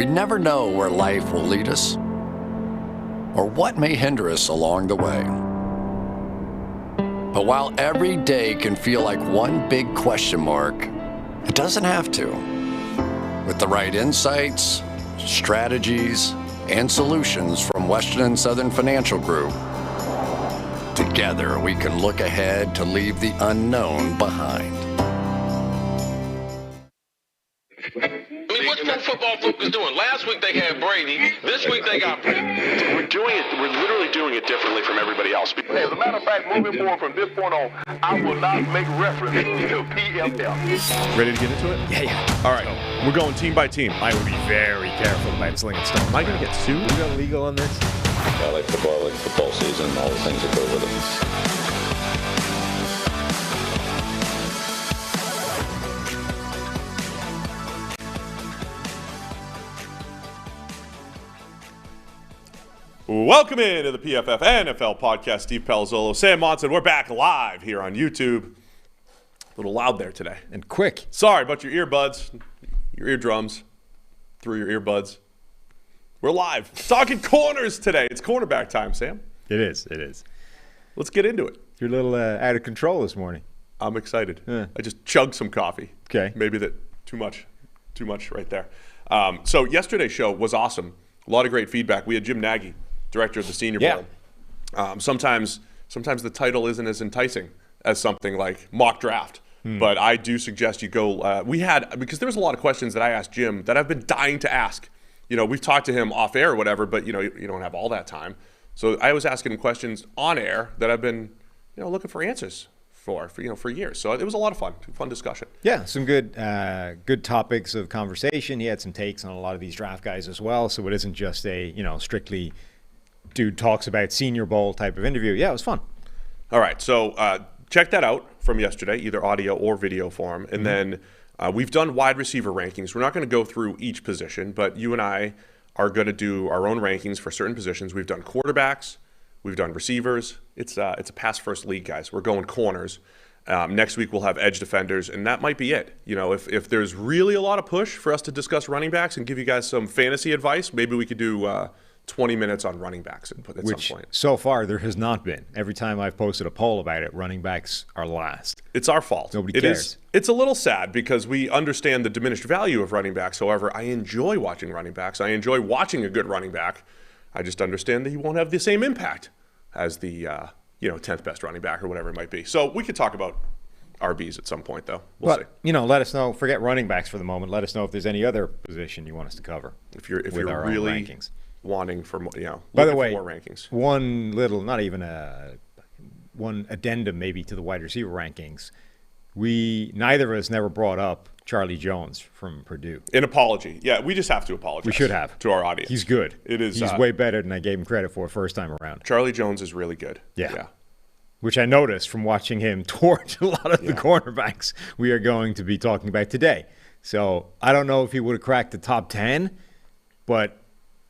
We never know where life will lead us or what may hinder us along the way. But while every day can feel like one big question mark, it doesn't have to. With the right insights, strategies, and solutions from Western and Southern Financial Group, together we can look ahead to leave the unknown behind. I mean, what's pro football focus doing? Last week they had Brady. This week they got Brady. We're literally doing it differently from everybody else. Hey, as a matter of fact, moving forward from this point on, I will not make reference to PFF. Ready to get into it? Yeah. All right. We're going team by team. I would be very careful about slinging stones. Am I going to get sued? We got legal on this? I like football season, and all the things that go with it. Welcome into the PFF NFL podcast. Steve Palazzolo, Sam Monson. We're back live here on YouTube. A little loud there today. And quick. Sorry about your earbuds, your eardrums, through your earbuds. We're live. Talking corners today. It's cornerback time, Sam. It is. Let's get into it. You're a little out of control this morning. I'm excited. Yeah. I just chugged some coffee. Okay. Maybe that too much right there. So yesterday's show was awesome. A lot of great feedback. We had Jim Nagy, director of the Senior Bowl. Sometimes the title isn't as enticing as something like mock draft. But I do suggest you go. Because there was a lot of questions that I asked Jim that I've been dying to ask. You know, we've talked to him off air or whatever, but you don't have all that time. So I was asking him questions on air that I've been, looking for answers for years. So it was a lot of fun discussion. Yeah, some good topics of conversation. He had some takes on a lot of these draft guys as well. So it isn't just a strictly dude talks about Senior Bowl type of interview. Yeah, it was fun. All right, so check that out from yesterday, either audio or video form. And then we've done wide receiver rankings. We're not going to go through each position, but you and I are going to do our own rankings for certain positions. We've done quarterbacks. We've done receivers. It's a pass-first league, guys. We're going corners. Next week we'll have edge defenders, and that might be it. If there's really a lot of push for us to discuss running backs and give you guys some fantasy advice, maybe we could do 20 minutes on running backs at some point. So far there has not been. Every time I've posted a poll about it, running backs are last. It's our fault. Nobody cares. It's a little sad because we understand the diminished value of running backs. However, I enjoy watching running backs. I enjoy watching a good running back. I just understand that he won't have the same impact as the 10th best running back or whatever it might be. So we could talk about RBs at some point, though. We'll see. Let us know. Forget running backs for the moment. Let us know if there's any other position you want us to cover. If you're really wanting for by the way, more rankings. One addendum maybe to the wide receiver rankings. Neither of us never brought up Charlie Jones from Purdue. An apology. Yeah, we just have to apologize. We should have. To our audience. He's good. He's way better than I gave him credit for first time around. Charlie Jones is really good. Yeah. Which I noticed from watching him torch a lot of the cornerbacks we are going to be talking about today. So I don't know if he would have cracked the top 10, but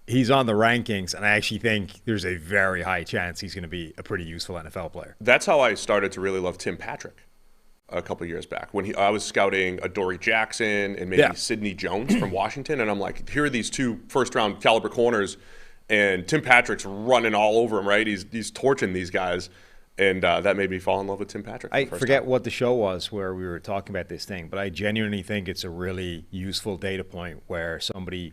he's on the rankings, and I actually think there's a very high chance he's going to be a pretty useful NFL player. That's how I started to really love Tim Patrick a couple years back when I was scouting Adoree Jackson and maybe Sidney Jones from Washington, and I'm like, here are these two first-round caliber corners, and Tim Patrick's running all over him, right? He's torching these guys, and that made me fall in love with Tim Patrick. I forget what the show was where we were talking about this thing, but I genuinely think it's a really useful data point where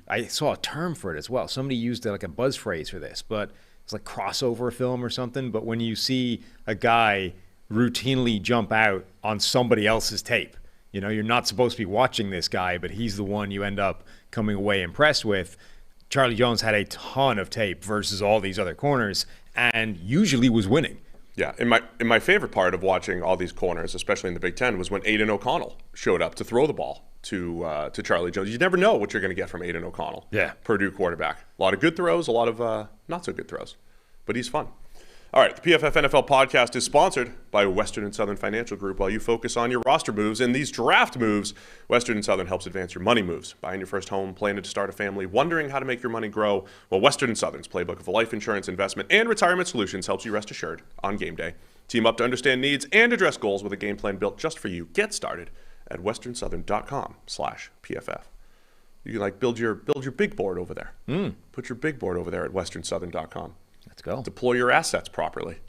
I saw a term for it as well. Somebody used like a buzz phrase for this, but it's like crossover film or something. But when you see a guy routinely jump out on somebody else's tape, you're not supposed to be watching this guy, but he's the one you end up coming away impressed with. Charlie Jones had a ton of tape versus all these other corners and usually was winning. Yeah, and my favorite part of watching all these corners, especially in the Big Ten, was when Aiden O'Connell showed up to throw the ball to Charlie Jones. You never know what you're going to get from Aiden O'Connell. Yeah. Purdue quarterback. A lot of good throws, a lot of not so good throws, but he's fun. All right, the PFF NFL podcast is sponsored by Western and Southern Financial Group. While you focus on your roster moves and these draft moves, Western and Southern helps advance your money moves. Buying your first home, planning to start a family, wondering how to make your money grow? Well, Western and Southern's playbook of life insurance, investment, and retirement solutions helps you rest assured on game day. Team up to understand needs and address goals with a game plan built just for you. Get started at westernsouthern.com/PFF. You can like build your big board over there. Put your big board over there at westernsouthern.com. Let's go. Deploy your assets properly.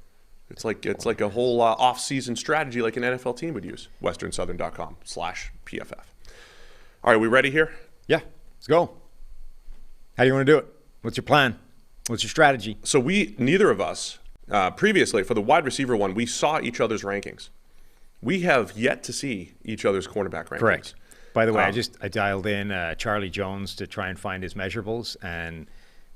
It's like a whole off-season strategy like an NFL team would use. westernsouthern.com/PFF. All right, we ready here? Yeah, let's go. How do you want to do it? What's your plan? What's your strategy? So neither of us, previously for the wide receiver one, we saw each other's rankings. We have yet to see each other's cornerback rankings. Correct. By the way, I dialed in Charlie Jones to try and find his measurables, and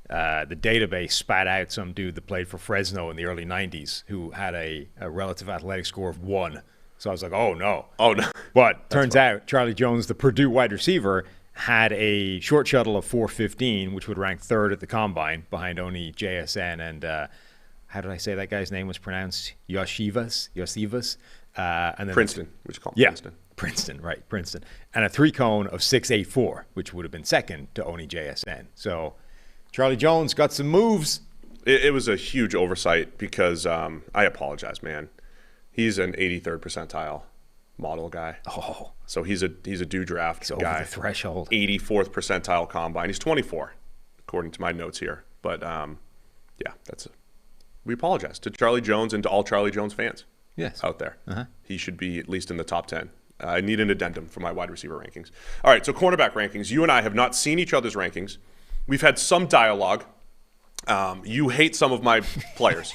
the database spat out some dude that played for Fresno in the early 90s who had a relative athletic score of 1. So I was like, oh, no. Oh, no. But turns out Charlie Jones, the Purdue wide receiver, had a short shuttle of 4.15, which would rank 3rd at the combine behind only JSN and how did I say that guy's name was pronounced? Yosivas. And then Princeton, which is called Princeton. Princeton. And a 3-cone of 6.84, which would have been 2nd to Oni JSN. So Charlie Jones got some moves. It was a huge oversight because I apologize, man. He's an 83rd percentile model guy. Oh. So he's a do draft He's guy. over the threshold. 84th percentile combine. He's 24, according to my notes here. But yeah, we apologize to Charlie Jones and to all Charlie Jones fans. Yes. Out there. He should be at least in the top 10. I need an addendum for my wide receiver rankings. All right, so cornerback rankings. You and I have not seen each other's rankings. We've had some dialogue. You hate some of my players.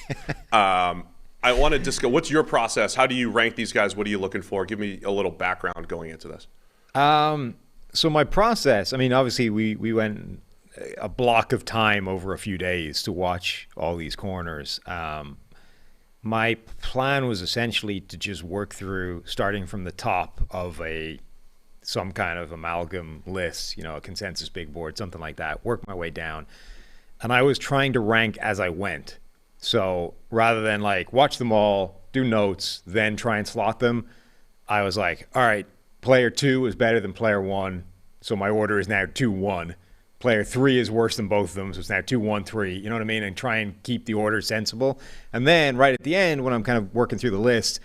I want to discuss, what's your process? How do you rank these guys? What are you looking for? Give me a little background going into this. So my process, I mean, obviously we went a block of time over a few days to watch all these corners. My plan was essentially to just work through starting from the top of some kind of amalgam list, a consensus big board, something like that, work my way down. And I was trying to rank as I went. So rather than like watch them all, do notes, then try and slot them, I was like, all right, player 2 is better than player 1. So my order is now 2-1. Player 3 is worse than both of them, so it's now 2-1-3. You know what I mean? And try and keep the order sensible. And then right at the end, when I'm kind of working through the list,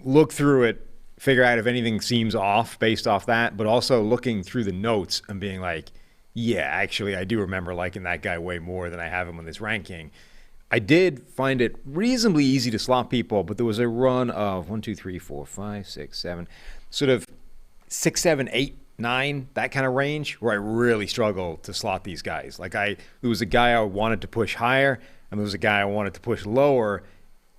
look through it, figure out if anything seems off based off that, but also looking through the notes and being like, yeah, actually, I do remember liking that guy way more than I have him on this ranking. I did find it reasonably easy to slot people, but there was a run of 1, 2, 3, 4, 5, 6, 7, sort of 6, 7, 8, 9, that kind of range where I really struggled to slot these guys. Like there was a guy I wanted to push higher, and there was a guy I wanted to push lower,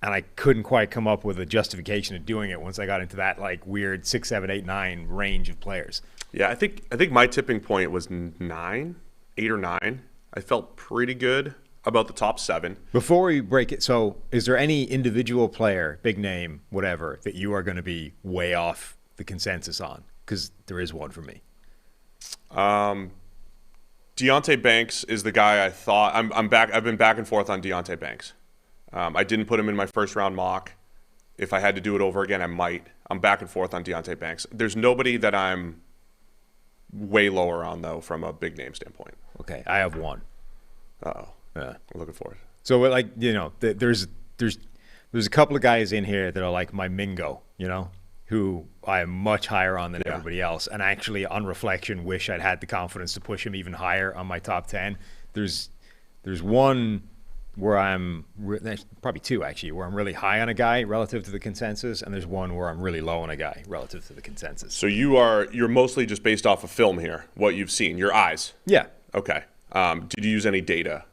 and I couldn't quite come up with a justification of doing it once I got into that like weird 6, 7, 8, 9 range of players. Yeah, I think my tipping point was 9, 8 or 9. I felt pretty good about the top 7. Before we break it, so is there any individual player, big name, whatever, that you are going to be way off the consensus on? Because there is one for me. Deonte Banks is the guy I thought. I've been back and forth on Deonte Banks. I didn't put him in my first round mock. If I had to do it over again, I might. I'm back and forth on Deonte Banks. There's nobody that I'm way lower on though from a big name standpoint. Okay, I have one. Uh-oh. Yeah. I'm looking forward. So like, there's a couple of guys in here that are like my Mingo, who I am much higher on than everybody else. And actually, on reflection, wish I'd had the confidence to push him even higher on my top 10. There's one where probably 2 actually, where I'm really high on a guy relative to the consensus, and there's one where I'm really low on a guy relative to the consensus. So you're mostly just based off of film here, what you've seen, your eyes. Yeah. Okay. Did you use any data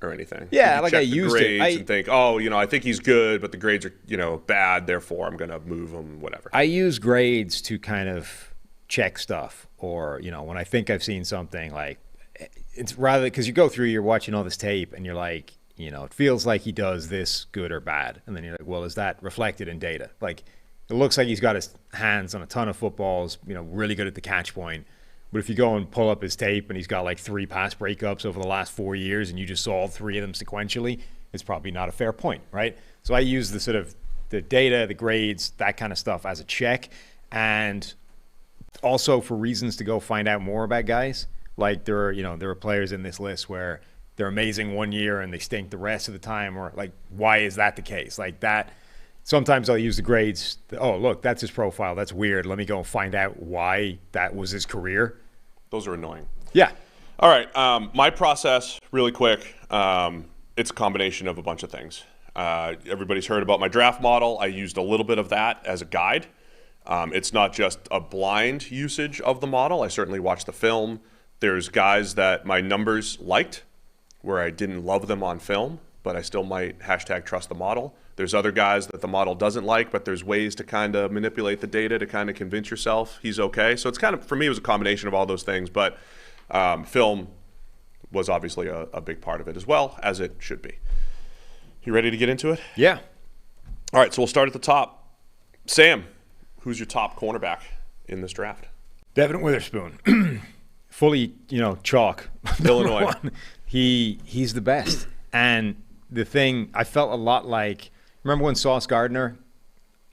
or anything? Yeah, like I used it. And think, I think he's good, but the grades are, bad, therefore I'm going to move him, whatever. I use grades to kind of check stuff, or, when I think I've seen something, like, it's rather, because you go through, you're watching all this tape, and you're like, it feels like he does this good or bad. And then you're like, well, is that reflected in data? Like, it looks like he's got his hands on a ton of footballs, really good at the catch point. But if you go and pull up his tape and he's got like 3 pass breakups over the last 4 years and you just saw all 3 of them sequentially, it's probably not a fair point, right? So I use the sort of the data, the grades, that kind of stuff as a check. And also for reasons to go find out more about guys. Like there are players in this list where they're amazing one year and they stink the rest of the time, or like, why is that the case? Like that. Sometimes I'll use the grades. Oh, look, that's his profile. That's weird. Let me go and find out why that was his career. Those are annoying. Yeah. All right. My process, really quick, it's a combination of a bunch of things. Everybody's heard about my draft model. I used a little bit of that as a guide. It's not just a blind usage of the model. I certainly watched the film. There's guys that my numbers liked where I didn't love them on film, but I still might #trust the model. There's other guys that the model doesn't like, but there's ways to kind of manipulate the data to kind of convince yourself he's okay. So it's kind of, for me, it was a combination of all those things, but film was obviously a big part of it as well, as it should be. You ready to get into it? Yeah. All right, so we'll start at the top. Sam, who's your top cornerback in this draft? Devin Witherspoon. Fully, chalk. Illinois. He's the best. And the thing, I felt a lot like, remember when Sauce Gardner,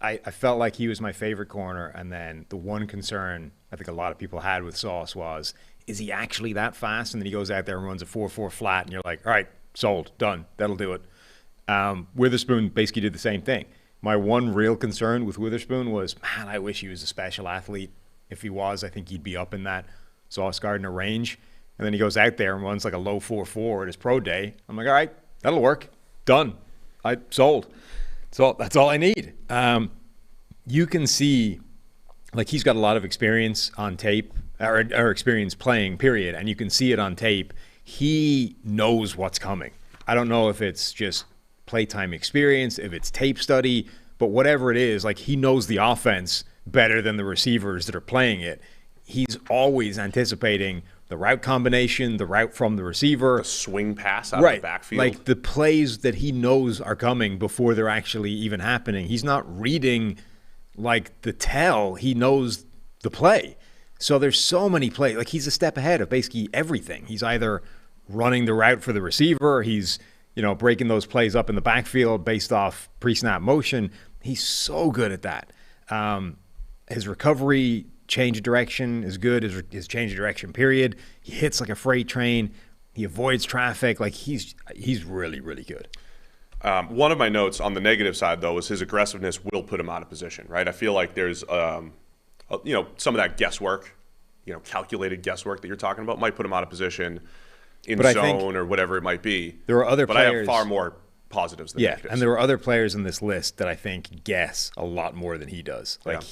I felt like he was my favorite corner, and then the one concern I think a lot of people had with Sauce was, is he actually that fast? And then he goes out there and runs a 4.4 flat, and you're like, all right, sold, done, that'll do it. Witherspoon basically did the same thing. My one real concern with Witherspoon was, man, I wish he was a special athlete. If he was, I think he'd be up in that Sauce Gardner range. And then he goes out there and runs like a low 4.4 at his pro day. I'm like, all right, that'll work. Done. I sold. So that's all I need. You can see, like, he's got a lot of experience on tape, or experience playing, period. And you can see it on tape. He knows what's coming. I don't know if it's just playtime experience, if it's tape study, but whatever it is, like, he knows the offense better than the receivers that are playing it. He's always anticipating the route combination, the route from the receiver. The swing pass out of the backfield. Like the plays that he knows are coming before they're actually even happening. He's not reading like the tell. He knows the play. So there's so many plays. Like, he's a step ahead of basically everything. He's either running the route for the receiver, he's breaking those plays up in the backfield based off pre-snap motion. He's so good at that. His recovery change of direction is good. His change of direction, period. He hits like a freight train. He avoids traffic. Like, he's really, really good. One of my notes on the negative side, though, is his aggressiveness will put him out of position, right? I feel like there's, some of that guesswork, calculated guesswork that you're talking about might put him out of position in zone or whatever it might be. There are other players. But I have far more positives than negatives. And there are other players in this list that I think guess a lot more than he does. Like,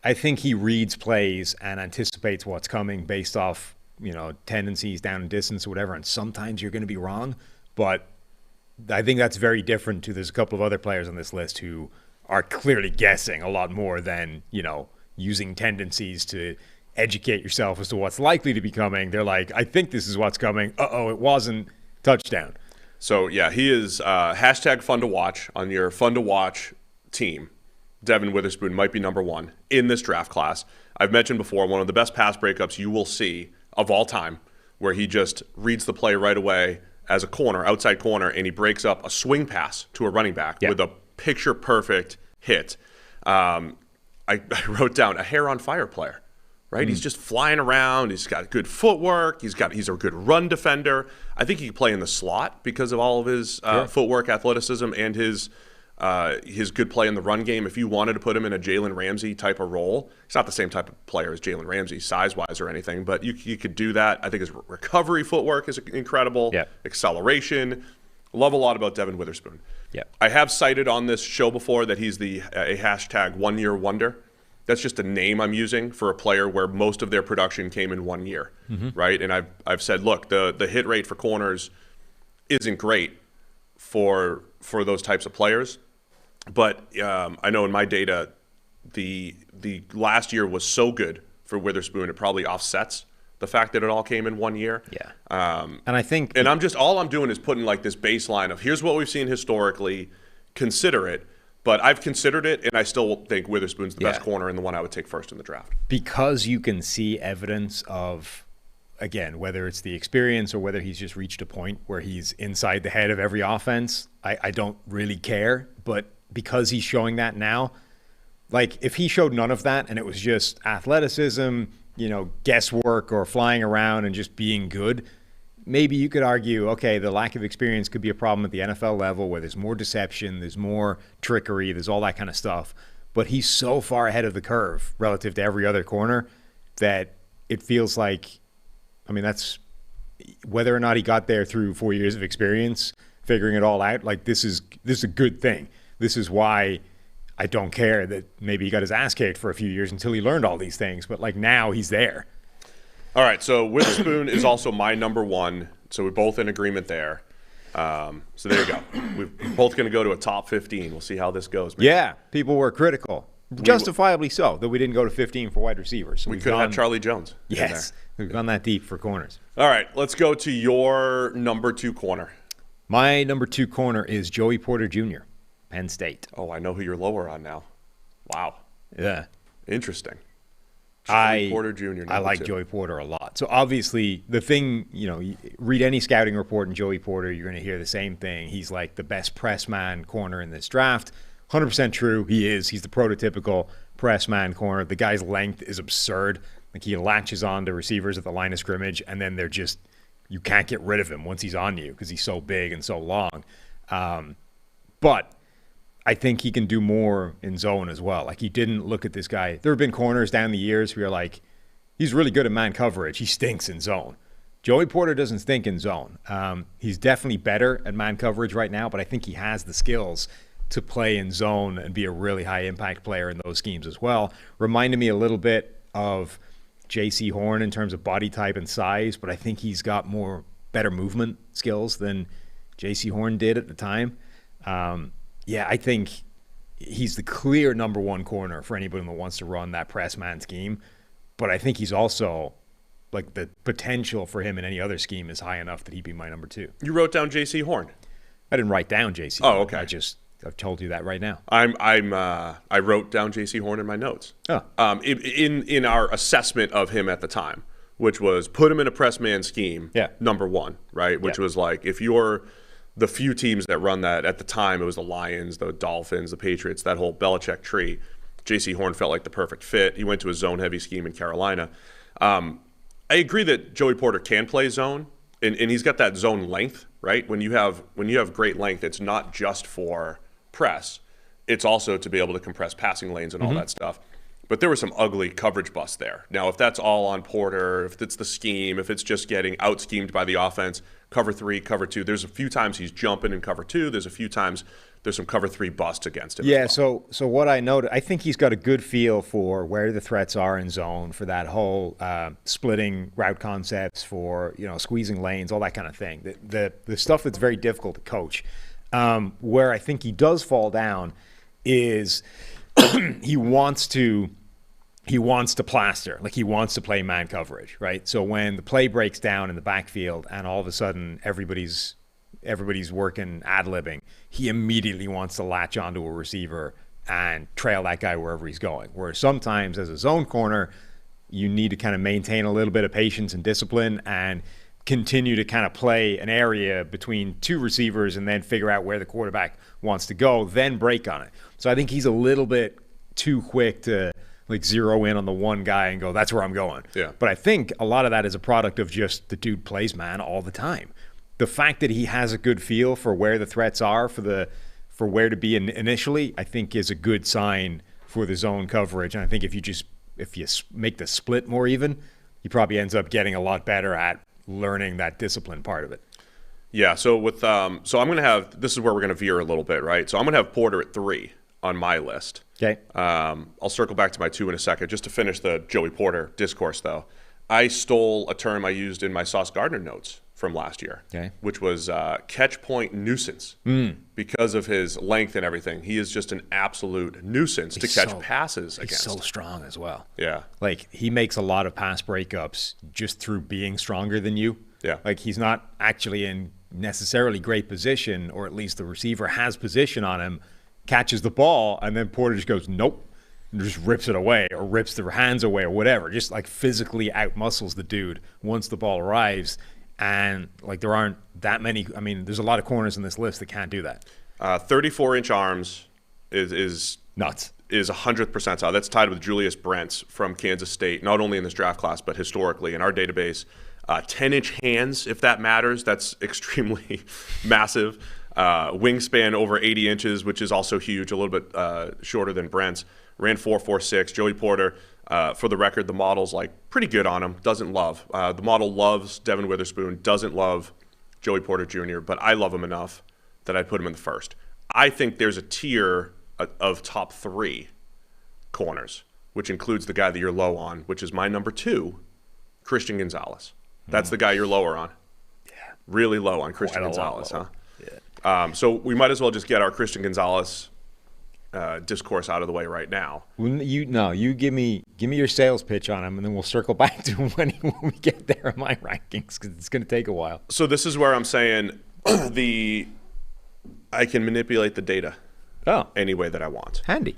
I think he reads plays and anticipates what's coming based off, tendencies down and distance or whatever. And sometimes you're going to be wrong, but I think that's very different to, there's a couple of other players on this list who are clearly guessing a lot more than, using tendencies to educate yourself as to what's likely to be coming. They're like, I think this is what's coming. Uh-oh, it wasn't. Touchdown. So, yeah, he is #fun to watch on your fun to watch team. Devin Witherspoon might be number one in this draft class. I've mentioned before, one of the best pass breakups you will see of all time, where he just reads the play right away as a corner, outside corner, and he breaks up a swing pass to a running back with a picture-perfect hit. I wrote down a hair-on-fire player, right? He's just flying around. He's got good footwork. He's a good run defender. I think he can play in the slot because of all of his footwork, athleticism, and his good play in the run game. If you wanted to put him in a Jalen Ramsey type of role, he's not the same type of player as Jalen Ramsey size-wise or anything, but you could do that. I think his recovery footwork is incredible. Acceleration. Love a lot about Devin Witherspoon. I have cited on this show before that he's a #1-year wonder. That's just a name I'm using for a player where most of their production came in 1 year, right? And I've said, look, the hit rate for corners isn't great for those types of players. But I know in my data, the last year was so good for Witherspoon, it probably offsets the fact that it all came in 1 year. And I think, and all I'm doing is putting like this baseline of here's what we've seen historically. Consider it, but I've considered it, and I still think Witherspoon's the best corner and the one I would take first in the draft because you can see evidence of, again, whether it's the experience or whether he's just reached a point where he's inside the head of every offense. I don't really care, but because he's showing that now, like if he showed none of that and it was just athleticism, guesswork or flying around and just being good, maybe you could argue, okay, the lack of experience could be a problem at the NFL level where there's more deception, there's more trickery, there's all that kind of stuff. But he's so far ahead of the curve relative to every other corner that it feels like, I mean, that's whether or not he got there through 4 years of experience, figuring it all out. Like this is a good thing. This is why I don't care that maybe he got his ass kicked for a few years until he learned all these things. But like now he's there. All right. So Witherspoon is also my number one. So we're both in agreement there. So there you go. We're both going to go to a top 15. We'll see how this goes, man. Yeah, people were critical, justifiably so, that we didn't go to 15 for wide receivers. So we could have had Charlie Jones. Yes, we've gone that deep for corners. All right, let's go to your number 2 corner. My number 2 corner is Joey Porter Jr., Penn State. Oh, I know who you're lower on now. Wow. Yeah. Interesting. Porter Jr. I like 2. Joey Porter a lot. So obviously the thing, you read any scouting report in Joey Porter, you're going to hear the same thing. He's like the best press man corner in this draft. 100% true. He is. He's the prototypical press man corner. The guy's length is absurd. Like he latches on to receivers at the line of scrimmage, and then you can't get rid of him once he's on you because he's so big and so long. But I think he can do more in zone as well. Like he didn't look at this guy. There have been corners down the years where you're like, he's really good at man coverage. He stinks in zone. Joey Porter doesn't stink in zone. He's definitely better at man coverage right now, but I think he has the skills to play in zone and be a really high impact player in those schemes as well. Reminded me a little bit of J.C. Horn in terms of body type and size, but I think he's got better movement skills than J.C. Horn did at the time. Yeah, I think he's the clear number 1 corner for anybody that wants to run that press man scheme. But I think he's also, like, the potential for him in any other scheme is high enough that he'd be my number 2. You wrote down J.C. Horn. I didn't write down J.C. Oh, okay. I've told you that right now. I wrote down J.C. Horn in my notes. Oh. In our assessment of him at the time, which was put him in a press man scheme, number 1, right? Which was like, if you're the few teams that run that at the time, it was the Lions, the Dolphins, the Patriots, that whole Belichick tree. J.C. Horn felt like the perfect fit. He went to a zone-heavy scheme in Carolina. I agree that Joey Porter can play zone, and he's got that zone length, right? When you have great length, it's not just for press. It's also to be able to compress passing lanes and all that stuff. But there was some ugly coverage busts there. Now, if that's all on Porter, if it's the scheme, if it's just getting out-schemed by the offense, cover 3, cover 2, there's a few times he's jumping in cover 2. There's a few times there's some cover 3 busts against him. Yeah, as well. so what I noted, I think he's got a good feel for where the threats are in zone, for that whole splitting route concepts, for squeezing lanes, all that kind of thing. The stuff that's very difficult to coach. Where I think he does fall down is he wants to plaster, like he wants to play man coverage, right? So when the play breaks down in the backfield and all of a sudden everybody's working ad-libbing, he immediately wants to latch onto a receiver and trail that guy wherever he's going. Whereas sometimes as a zone corner, you need to kind of maintain a little bit of patience and discipline and continue to kind of play an area between 2 receivers and then figure out where the quarterback wants to go, then break on it. So I think he's a little bit too quick to like zero in on the one guy and go, that's where I'm going. Yeah. But I think a lot of that is a product of just the dude plays man all the time. The fact that he has a good feel for where the threats are, for where to be initially, I think is a good sign for the zone coverage. And I think if you make the split more even, he probably ends up getting a lot better at learning that discipline part of it. Yeah. So with I'm going to have, this is where we're going to veer a little bit, right? So I'm going to have Porter at 3 on my list. Okay. I'll circle back to my 2 in a second. Just to finish the Joey Porter discourse, though, I stole a term I used in my Sauce Gardner notes from last year, which was catch point nuisance. Because of his length and everything, he is just an absolute nuisance to catch passes against. He's so strong as well. Yeah. Like he makes a lot of pass breakups just through being stronger than you. Yeah. Like he's not actually in necessarily great position, or at least the receiver has position on him, catches the ball, and then Porter just goes, nope, and just rips it away or rips the hands away or whatever. Just like physically outmuscles the dude once the ball arrives. And like there aren't that many. I mean, there's a lot of corners in this list that can't do that. 34-inch arms is nuts. Is 100th percentile. That's tied with Julius Brents from Kansas State, not only in this draft class, but historically in our database. 10-inch hands, if that matters. That's extremely massive. Wingspan over 80 inches, which is also huge, a little bit shorter than Brent's. Ran 4.46. Joey Porter, For the record, the model's like pretty good on him. Doesn't love. The model loves Devin Witherspoon. Doesn't love Joey Porter Jr. But I love him enough that I'd put him in the first. I think there's a tier of top 3 corners, which includes the guy that you're low on, which is my number 2, Christian Gonzalez. That's the guy you're lower on. Yeah. Really low on Christian Gonzalez, huh? Yeah. So we might as well just get our Christian Gonzalez discourse out of the way right now. You give me your sales pitch on him, and then we'll circle back to him when we get there in my rankings, because it's going to take a while. So this is where I'm saying I can manipulate the data any way that I want. Handy.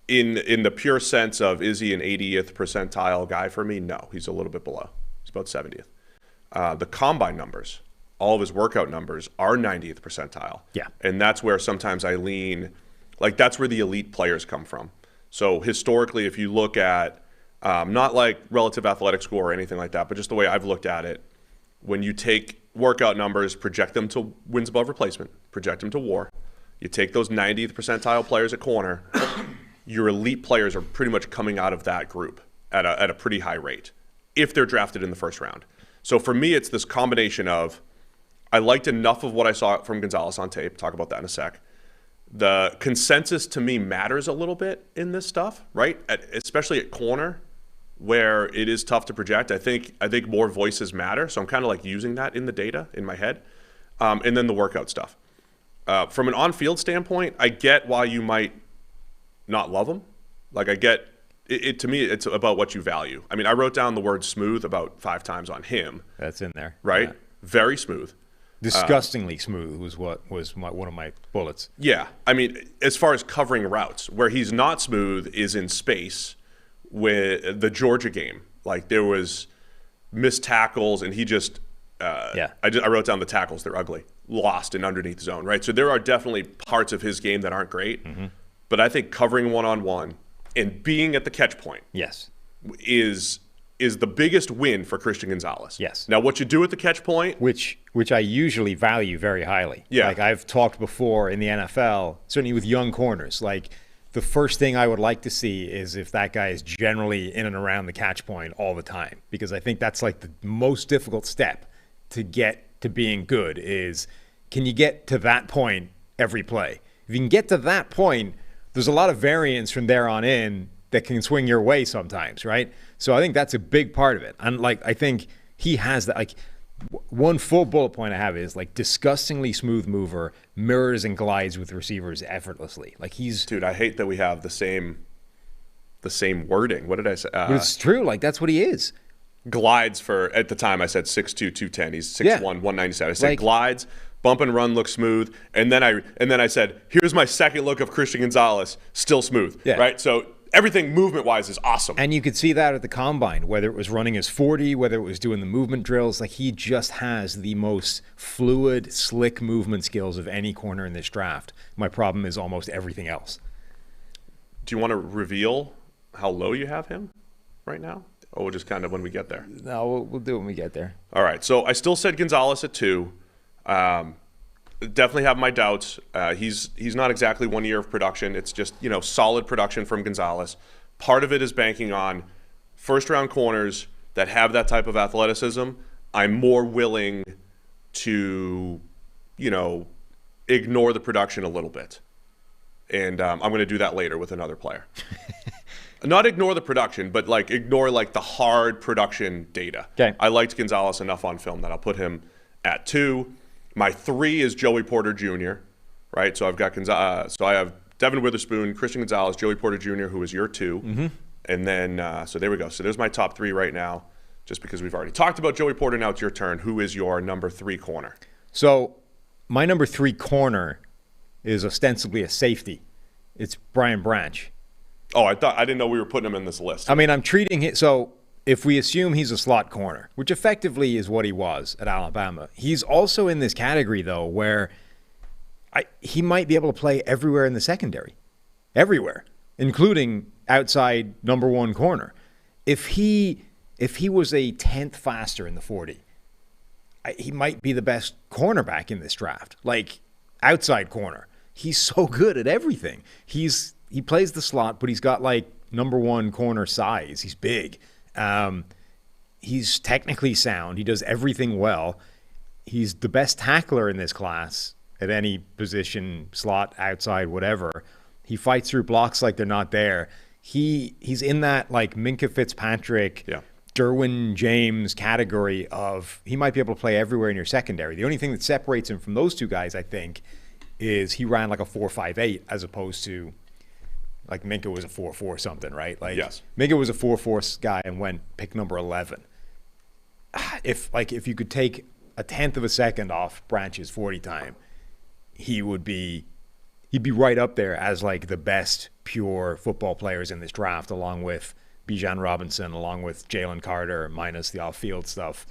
In the pure sense of, is he an 80th percentile guy for me? No, he's a little bit below. He's about 70th. The combine numbers, all of his workout numbers are 90th percentile. Yeah. And that's where sometimes I lean, like that's where the elite players come from. So historically, if you look at, not like relative athletic score or anything like that, but just the way I've looked at it, when you take workout numbers, project them to wins above replacement, project them to WAR, you take those 90th percentile players at corner, your elite players are pretty much coming out of that group at a pretty high rate if they're drafted in the first round. So for me, it's this combination of, I liked enough of what I saw from Gonzalez on tape. Talk about that in a sec. The consensus to me matters a little bit in this stuff, right? Especially at corner, where it is tough to project. I think more voices matter. So I'm kind of like using that in the data in my head. And then the workout stuff. From an on-field standpoint, I get why you might not love him. Like I get it. To me, it's about what you value. I mean, I wrote down the word smooth about 5 times on him. That's in there, right? Yeah. Very smooth. Disgustingly smooth was what was one of my bullets. Yeah, I mean, as far as covering routes, where he's not smooth is in space. With the Georgia game, like there was missed tackles, and he just I wrote down the tackles. They're ugly, lost in underneath zone, right? So there are definitely parts of his game that aren't great. Mm-hmm. But I think covering one-on-one and being at the catch point, yes, is the biggest win for Christian Gonzalez. Yes. Now, what you do at the catch point, which I usually value very highly. Yeah. Like I've talked before in the NFL, certainly with young corners, like the first thing I would like to see is if that guy is generally in and around the catch point all the time, because I think that's like the most difficult step to get to being good is, can you get to that point every play? If you can get to that point, there's a lot of variance from there on in that can swing your way sometimes, right? So I think that's a big part of it. And like, I think he has that, like one full bullet point I have is like disgustingly smooth mover, mirrors and glides with receivers effortlessly. Like he's, dude, I hate that we have the same wording. What did I say? But it's true. Like that's what he is. Glides for, at the time I said 6'2", 210. He's 6'1", 197. I said like, glides, bump and run looks smooth. And then I said, here's my second look of Christian Gonzalez, still smooth. Yeah. Right? So everything movement-wise is awesome. And you could see that at the combine, whether it was running his 40, whether it was doing the movement drills. Like he just has the most fluid, slick movement skills of any corner in this draft. My problem is almost everything else. Do you want to reveal how low you have him right now? Or we'll just kind of when we get there? No, we'll do it when we get there. All right. So I still said Gonzalez at 2. Definitely have my doubts. He's not exactly 1 year of production. It's just, solid production from Gonzalez. Part of it is banking on first-round corners that have that type of athleticism. I'm more willing to, ignore the production a little bit. And I'm going to do that later with another player. Not ignore the production, but ignore the hard production data. Okay. I liked Gonzalez enough on film that I'll put him at 2. My 3 is Joey Porter Jr., right? So I've got so I have Devin Witherspoon, Christian Gonzalez, Joey Porter Jr., who is your 2. Mm-hmm. And then, so there we go. So there's my top 3 right now, just because we've already talked about Joey Porter. Now it's your turn. Who is your number 3 corner? So my number 3 corner is ostensibly a safety. It's Brian Branch. Oh, I didn't know we were putting him in this list. I mean, I'm treating it, so if we assume he's a slot corner, which effectively is what he was at Alabama, he's also in this category, though, where he might be able to play everywhere in the secondary. Everywhere, including outside number 1 corner. If he was a 10th faster in the 40, he might be the best cornerback in this draft. Like, outside corner. He's so good at everything. He plays the slot, but he's got number one corner size. He's big. He's technically sound. He does everything well. He's the best tackler in this class at any position, slot, outside, whatever. He fights through blocks like they're not there. He's in that like Minkah Fitzpatrick, Derwin James category of he might be able to play everywhere in your secondary. The only thing that separates him from those two guys, I think, is he ran like a 4.58 as opposed to like Minkah was a 4.4 something, right? Like Minkah was a 4.4 guy and went pick number 11. If you could take a tenth of a second off Branch's 40 time, he'd be right up there as like the best pure football players in this draft, along with Bijan Robinson, along with Jalen Carter, minus the off-field stuff.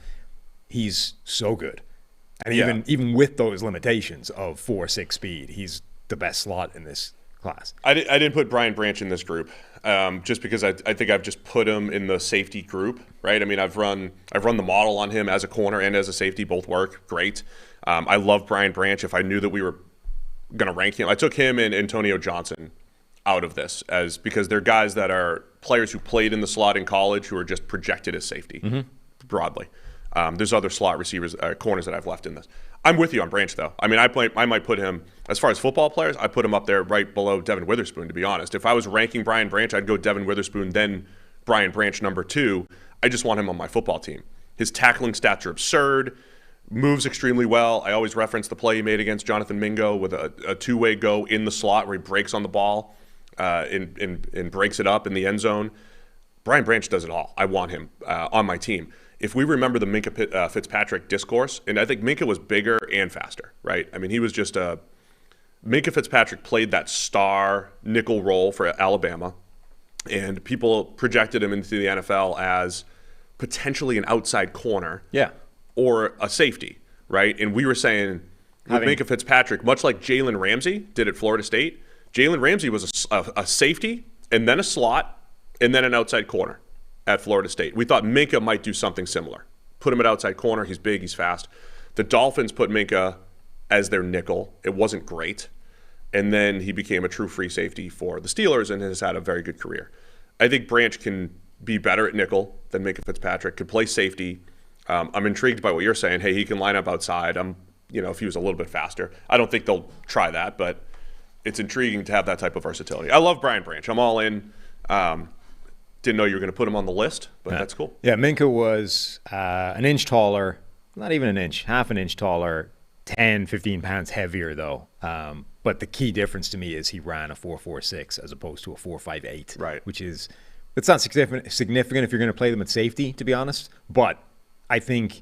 He's so good. And even with those limitations of 4.6 speed, he's the best slot in this class. I didn't put Brian Branch in this group just because I think I've just put him in the safety group, right? I mean, I've run the model on him as a corner and as a safety. Both work great. I love Brian Branch. If I knew that we were going to rank him, I took him and Antonio Johnson out of this because they're guys that are players who played in the slot in college who are just projected as safety broadly. There's other slot receivers, corners that I've left in this. I'm with you on Branch, though. I mean, I might put him, as far as football players, I put him up there right below Devin Witherspoon, to be honest. If I was ranking Brian Branch, I'd go Devin Witherspoon, then Brian Branch number 2. I just want him on my football team. His tackling stats are absurd, moves extremely well. I always reference the play he made against Jonathan Mingo with a two-way go in the slot where he breaks on the ball and breaks it up in the end zone. Brian Branch does it all. I want him on my team. If we remember the Minkah Fitzpatrick discourse, and I think Minkah was bigger and faster, right? I mean, he was just Minkah Fitzpatrick played that star nickel role for Alabama, and people projected him into the NFL as potentially an outside corner or a safety, right? And we were saying with Minkah Fitzpatrick, much like Jalen Ramsey did at Florida State, Jalen Ramsey was a safety and then a slot and then an outside corner at Florida State. We thought Minkah might do something similar. Put him at outside corner. He's big. He's fast. The Dolphins put Minkah as their nickel. It wasn't great. And then he became a true free safety for the Steelers and has had a very good career. I think Branch can be better at nickel than Minkah Fitzpatrick, could play safety. I'm intrigued by what you're saying. Hey, he can line up outside. If he was a little bit faster. I don't think they'll try that, but it's intriguing to have that type of versatility. I love Brian Branch. I'm all in. Didn't know you were going to put him on the list, but that's cool. Yeah, Minkah was an inch taller, not even an inch, half an inch taller, 10, 15 pounds heavier, though. But the key difference to me is he ran a 4.46 as opposed to a 4.58, right? Which is, it's not significant if you're going to play them at safety, to be honest. But I think,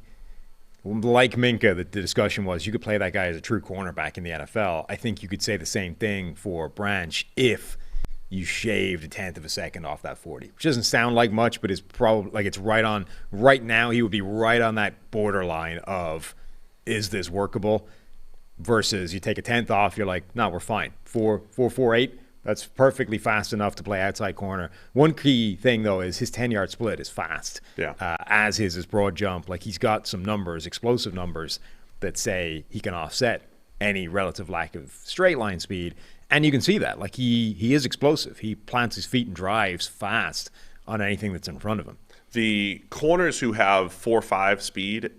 like Minkah, the discussion was you could play that guy as a true cornerback in the NFL. I think you could say the same thing for Branch if you shaved a tenth of a second off that 40, which doesn't sound like much, but it's probably like it's right on. Right now, he would be right on that borderline of, is this workable? Versus you take a tenth off, you're like, no, we're fine. 4.48, that's perfectly fast enough to play outside corner. One key thing though is his 10-yard split is fast. As is his broad jump. Like he's got some numbers, explosive numbers that say he can offset any relative lack of straight line speed. And you can see that. Like he is explosive. He plants his feet and drives fast on anything that's in front of him. The corners who have 4.5 speed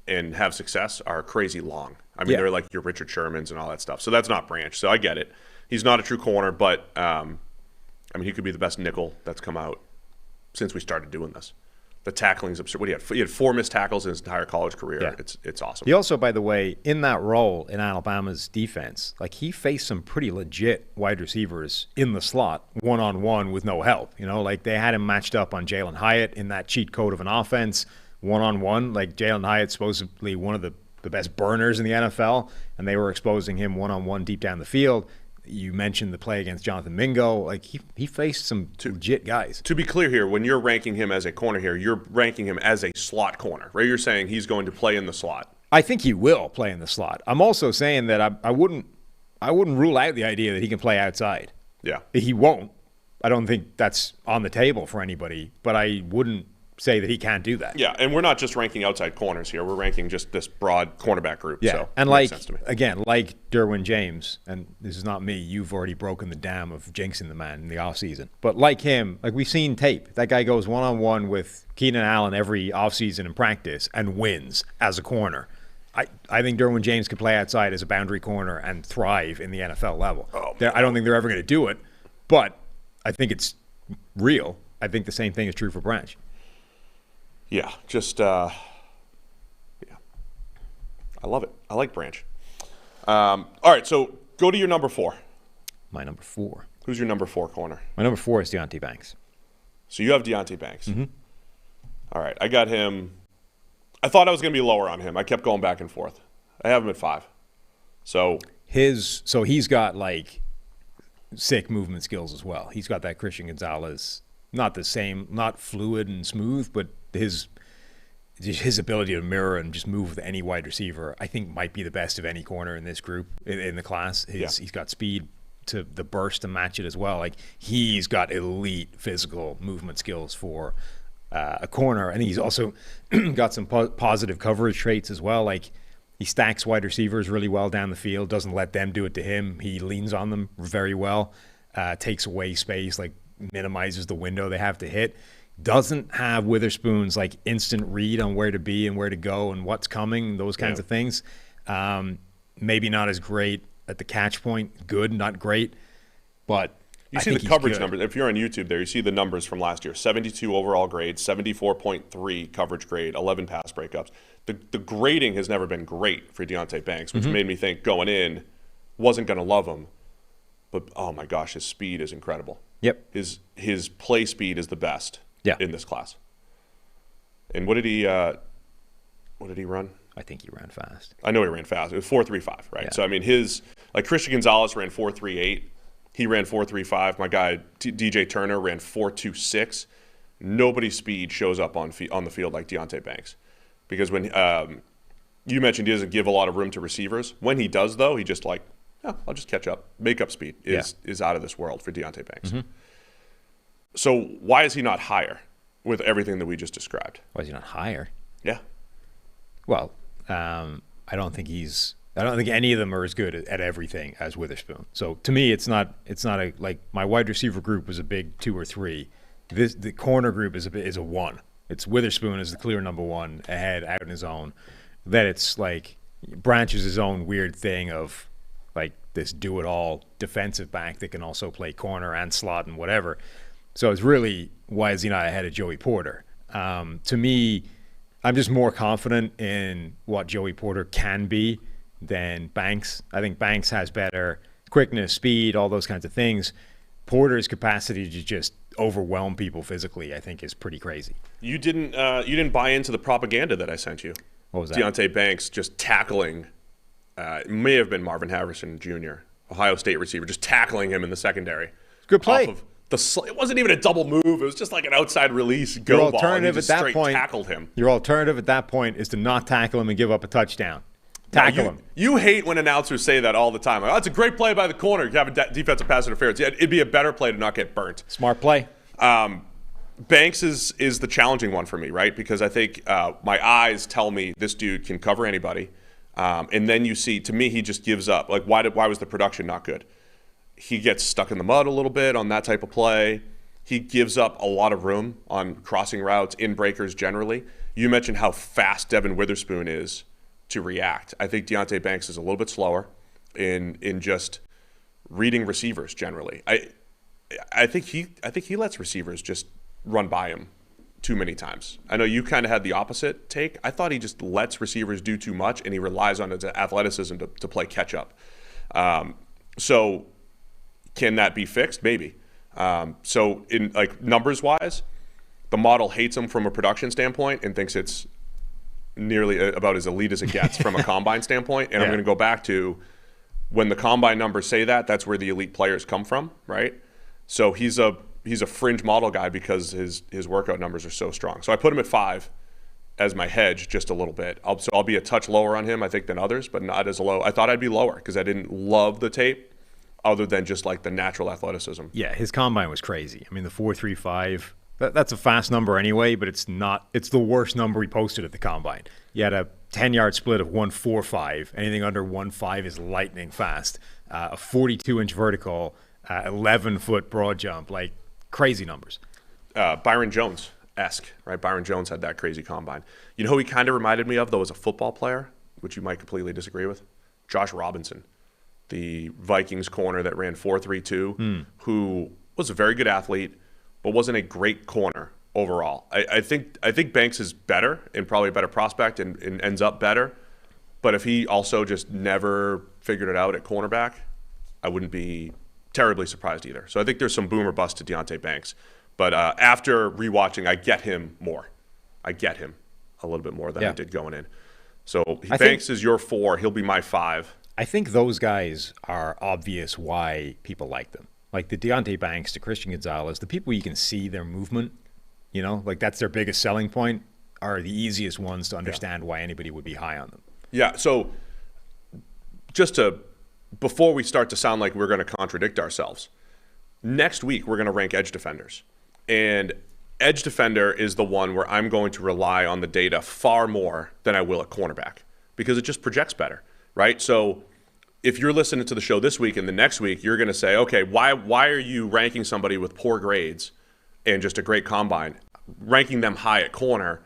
and have success are crazy long. I mean, they're like your Richard Shermans and all that stuff. So that's not Branch. So I get it. He's not a true corner, but he could be the best nickel that's come out since we started doing this. The tackling's absurd. He had 4 missed tackles in his entire college career. Yeah. It's awesome. He also, by the way, in that role in Alabama's defense, like he faced some pretty legit wide receivers in the slot, one-on-one with no help. Like they had him matched up on Jalen Hyatt in that cheat code of an offense, one-on-one. Like Jalen Hyatt's supposedly one of the best burners in the NFL, and they were exposing him one-on-one deep down the field. You mentioned the play against Jonathan Mingo. Like he faced some legit guys. To be clear here, when you're ranking him as a corner here, you're ranking him as a slot corner, right? You're saying he's going to play in the slot. I think he will play in the slot. I'm also saying that I wouldn't rule out the idea that he can play outside. Yeah. He won't. I don't think that's on the table for anybody, but I wouldn't say that he can't do that. Yeah, and we're not just ranking outside corners here. We're ranking just this broad cornerback group. Yeah, so and it makes sense to me. again, like Derwin James, and this is not me, you've already broken the dam of jinxing the man in the offseason. But like him, like we've seen tape, that guy goes one-on-one with Keenan Allen every offseason in practice and wins as a corner. I think Derwin James could play outside as a boundary corner and thrive in the NFL level. I don't think they're ever going to do it, but I think it's real. I think the same thing is true for Branch. Yeah, just I love it. I like Branch. All right, so go to your number 4. My number 4. Who's your number 4 corner? My number 4 is Deonte Banks. So you have Deonte Banks. Mm-hmm. All right, I got him. I thought I was going to be lower on him. I kept going back and forth. I have him at 5. So he's got like sick movement skills as well. He's got that Christian Gonzalez, not the same, not fluid and smooth, but his ability to mirror and just move with any wide receiver, I think might be the best of any corner in this group, in the class. He's got speed to the burst to match it as well. Like he's got elite physical movement skills for a corner, and he's also got some positive coverage traits as well. Like he stacks wide receivers really well down the field, doesn't let them do it to him. He leans on them very well, takes away space, like minimizes the window they have to hit. Doesn't have Witherspoon's like instant read on where to be and where to go and what's coming, those kinds of things. Maybe not as great at the catch point. Good, not great. But you see the coverage numbers. If you're on YouTube there, you see the numbers from last year. 72 overall grade, 74.3 coverage grade, 11 pass breakups. The grading has never been great for Deonte Banks, which made me think going in, wasn't going to love him. But, oh, my gosh, his speed is incredible. Yep. His play speed is the best. In this class. And what did he run? I think he ran fast. I know he ran fast. It was 4.35, right? Yeah. So I mean Christian Gonzalez ran 4.38. He ran 4.35. My guy DJ Turner ran 4.26. Nobody's speed shows up on the field like Deonte Banks. Because when you mentioned he doesn't give a lot of room to receivers. When he does though, he just I'll just catch up. Makeup speed is out of this world for Deonte Banks. Mm-hmm. So why is he not higher with everything that we just described? Why is he not higher? Yeah. Well, I don't think any of them are as good at everything as Witherspoon. So to me, it's not like my wide receiver group was a big 2 or 3. The corner group is a 1. It's Witherspoon is the clear number 1 ahead out in his own. Then it's like Branch is his own weird thing of like this do-it-all defensive back that can also play corner and slot and whatever. So it's really, why is he not ahead of Joey Porter? To me, I'm just more confident in what Joey Porter can be than Banks. I think Banks has better quickness, speed, all those kinds of things. Porter's capacity to just overwhelm people physically, I think, is pretty crazy. You didn't buy into the propaganda that I sent you. What was that? Deonte Banks just tackling. It may have been Marvin Harrison Jr., Ohio State receiver, just tackling him in the secondary. Good play. It wasn't even a double move. It was just like an outside release go ball. And he just straight tackled him. Your alternative at that point is to not tackle him and give up a touchdown. Tackle him. You hate when announcers say that all the time. Like, it's a great play by the corner. You have a defensive pass interference. Yeah, it'd be a better play to not get burnt. Smart play. Banks is the challenging one for me, right? Because I think my eyes tell me this dude can cover anybody. And then you see, to me, he just gives up. Like, why was the production not good? He gets stuck in the mud a little bit on that type of play. He gives up a lot of room on crossing routes, in breakers generally. You mentioned how fast Devin Witherspoon is to react. I think Deonte Banks is a little bit slower in just reading receivers generally. I think he lets receivers just run by him too many times. I know you kind of had the opposite take. I thought he just lets receivers do too much and he relies on his athleticism to play catch up. So can that be fixed? Maybe. So in like numbers wise, the model hates him from a production standpoint and thinks it's nearly about as elite as it gets from a combine standpoint. And I'm going to go back to when the combine numbers say that, that's where the elite players come from, right? So he's a fringe model guy because his workout numbers are so strong. So I put him at 5 as my hedge just a little bit. I'll be a touch lower on him, I think, than others, but not as low. I thought I'd be lower because I didn't love the tape other than just like the natural athleticism. Yeah, his combine was crazy. I mean, the 4.35 That's a fast number anyway, but it's not. It's the worst number he posted at the combine. He had a 10-yard split of 1.45. Anything under 1.5 is lightning fast. A 42-inch vertical, 11-foot broad jump, like crazy numbers. Byron Jones-esque, right? Byron Jones had that crazy combine. You know who he kind of reminded me of, though, as a football player, which you might completely disagree with? Josh Robinson, the Vikings corner that ran 4.32, who was a very good athlete, but wasn't a great corner overall. I think Banks is better and probably a better prospect and ends up better. But if he also just never figured it out at cornerback, I wouldn't be terribly surprised either. So I think there's some boom or bust to Deonte Banks. But after rewatching, I get him more. I get him a little bit more than I did going in. So Banks is your 4. He'll be my 5. I think those guys are obvious why people like them. Like the Deonte Banks, the Christian Gonzalez, the people you can see their movement, you know, like that's their biggest selling point, are the easiest ones to understand why anybody would be high on them. Yeah, so before we start to sound like we're going to contradict ourselves, next week we're going to rank edge defenders. And edge defender is the one where I'm going to rely on the data far more than I will at cornerback because it just projects better, right? So if you're listening to the show this week and the next week, you're going to say, okay, why are you ranking somebody with poor grades and just a great combine, ranking them high at corner,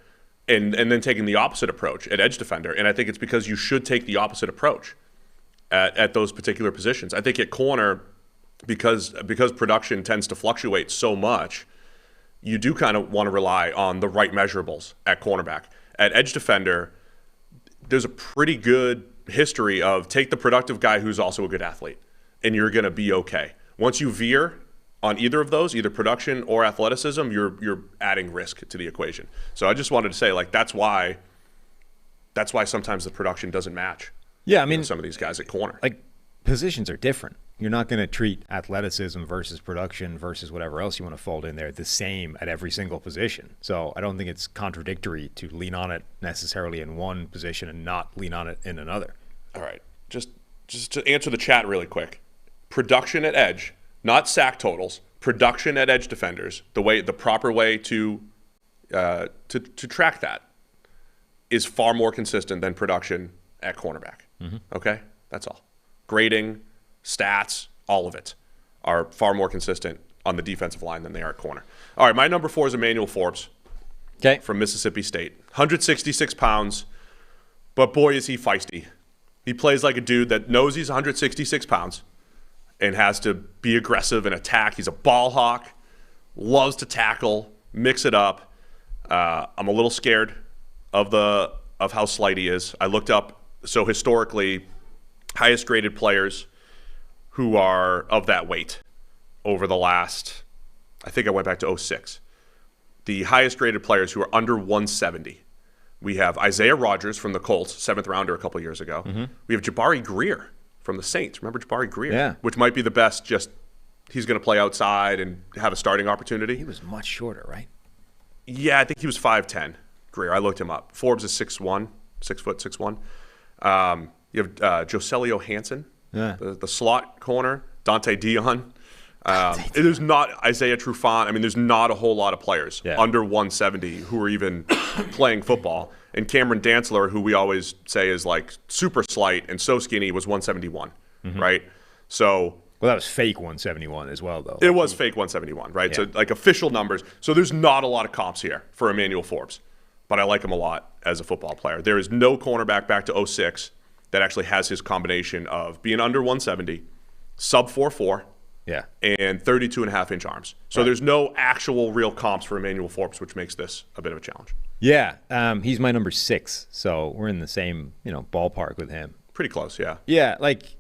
and then taking the opposite approach at edge defender? And I think it's because you should take the opposite approach at those particular positions. I think at corner, because production tends to fluctuate so much, you do kind of want to rely on the right measurables at cornerback. At edge defender, there's a pretty good history of take the productive guy who's also a good athlete, and you're going to be okay. Once you veer on either of those, either production or athleticism, you're adding risk to the equation. So I just wanted to say, like, that's why sometimes the production doesn't match. Yeah, I mean, some of these guys at corner. Like, positions are different. You're not going to treat athleticism versus production versus whatever else you want to fold in there the same at every single position. So I don't think it's contradictory to lean on it necessarily in one position and not lean on it in another. All right. Just to answer the chat really quick. Production at edge, not sack totals, production at edge defenders, the proper way to track that is far more consistent than production at cornerback. Okay? That's all. Grading, stats, all of it are far more consistent on the defensive line than they are at corner. All right, my number 4 is Emmanuel Forbes from Mississippi State. 166 pounds, but boy, is he feisty. He plays like a dude that knows he's 166 pounds and has to be aggressive and attack. He's a ball hawk, loves to tackle, mix it up. I'm a little scared of how slight he is. I looked up, so historically, highest graded players who are of that weight over the last, I think I went back to 2006. The highest graded players who are under 170. We have Isaiah Rodgers from the Colts, 7th rounder a couple years ago. We have Jabari Greer from the Saints. Remember Jabari Greer? Yeah. Which might be the best, just he's going to play outside and have a starting opportunity. He was much shorter, right? Yeah, I think he was 5'10", Greer. I looked him up. Forbes is 6'1", 6'1". You have Joselio Hansen, the slot corner, Dante Dion. There's not Isaiah Trufant. I mean, there's not a whole lot of players under 170 who are even playing football. And Cameron Dantzler, who we always say is like super slight and so skinny, was 171, right? So, well, that was fake 171 as well, though. It was fake 171, right? Yeah. So, like, official numbers. So there's not a lot of comps here for Emmanuel Forbes, but I like him a lot as a football player. There is no cornerback back to 2006 that actually has his combination of being under 170, sub 4'4", and 32.5-inch arms. So there's no actual real comps for Emmanuel Forbes, which makes this a bit of a challenge. Yeah, he's my number 6, so we're in the same ballpark with him. Pretty close, yeah. Yeah, like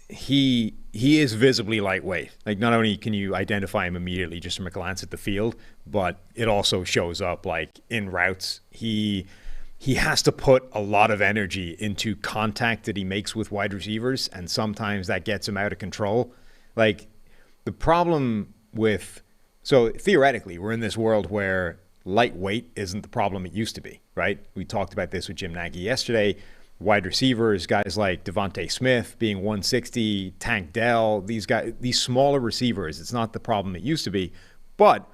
he is visibly lightweight. Like, not only can you identify him immediately just from a glance at the field, but it also shows up like in routes. He has to put a lot of energy into contact that he makes with wide receivers, and sometimes that gets him out of control. Like, the problem so theoretically, we're in this world where lightweight isn't the problem it used to be, right? We talked about this with Jim Nagy yesterday. Wide receivers, guys like Devontae Smith being 160, Tank Dell, these smaller receivers, it's not the problem it used to be. But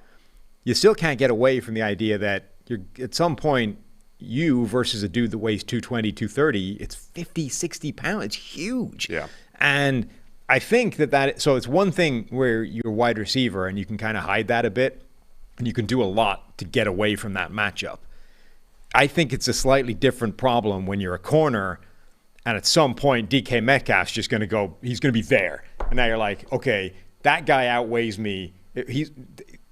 you still can't get away from the idea that you're at some point, you versus a dude that weighs 220, 230, it's 50, 60 pounds. It's huge. Yeah. And I think so it's one thing where you're a wide receiver and you can kind of hide that a bit and you can do a lot to get away from that matchup. I think it's a slightly different problem when you're a corner and at some point DK Metcalf's just going to go, he's going to be there. And now you're like, okay, that guy outweighs me.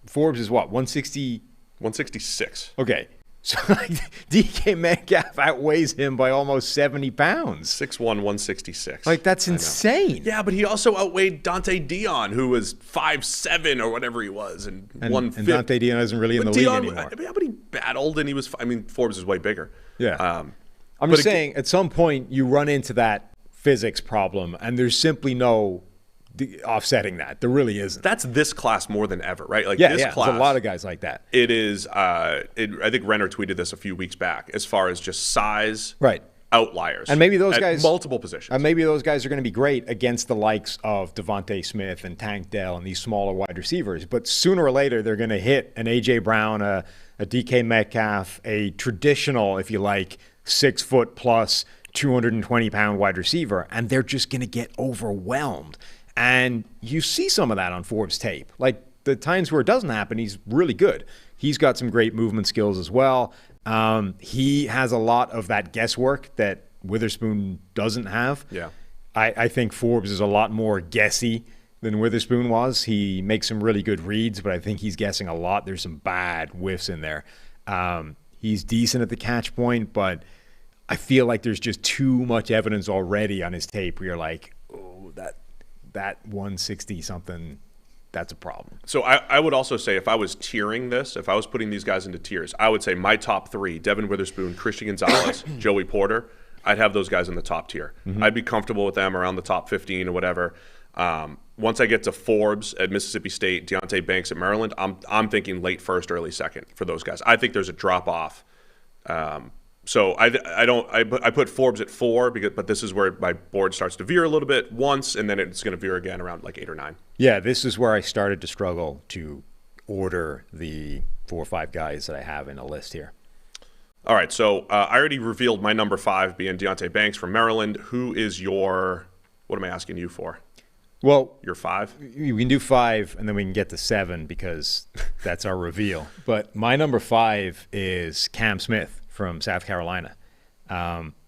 Forbes is what, 160? 166. Okay. So like, DK Metcalf outweighs him by almost 70 pounds. 6'1", 166. Like, that's insane. Yeah, but he also outweighed Dante Dion, who was 5'7" or whatever he was, and 150. And Dante Dion isn't really in the league anymore. Yeah, but he battled, and he was. I mean, Forbes is way bigger. Yeah. I'm just saying, at some point, you run into that physics problem, and there's simply no offsetting that. There really isn't. That's this class more than ever, right? Like this class, there's a lot of guys like that. It is. I think Renner tweeted this a few weeks back, as far as just size, right? Outliers, and maybe those at guys multiple positions. And maybe those guys are going to be great against the likes of Devontae Smith and Tank Dell and these smaller wide receivers. But sooner or later, they're going to hit an AJ Brown, a DK Metcalf, a traditional, if you like, 6 foot plus, 220-pound wide receiver, and they're just going to get overwhelmed. And you see some of that on Forbes' tape. Like the times where it doesn't happen, he's really good. He's got some great movement skills as well. He has a lot of that guesswork that Witherspoon doesn't have. Yeah. I think Forbes is a lot more guessy than Witherspoon was. He makes some really good reads, but I think he's guessing a lot. There's some bad whiffs in there. He's decent at the catch point, but I feel like there's just too much evidence already on his tape where you're like, oh, that 160-something, that's a problem. So I would also say if I was tiering this, if I was putting these guys into tiers, I would say my top three, Devin Witherspoon, Christian Gonzalez, Joey Porter, I'd have those guys in the top tier. Mm-hmm. I'd be comfortable with them around the top 15 or whatever. Once I get to Forbes at Mississippi State, Deonte Banks at Maryland, I'm thinking late first, early second for those guys. I think there's a drop-off. So I put Forbes at 4, but this is where my board starts to veer a little bit once, and then it's going to veer again around like 8 or 9. Yeah, this is where I started to struggle to order the 4 or 5 guys that I have in a list here. All right, so I already revealed my number 5 being Deonte Banks from Maryland. Who is what am I asking you for? Well, your 5? We can do 5, and then we can get to 7 because that's our reveal. But my number 5 is Cam Smith from South Carolina.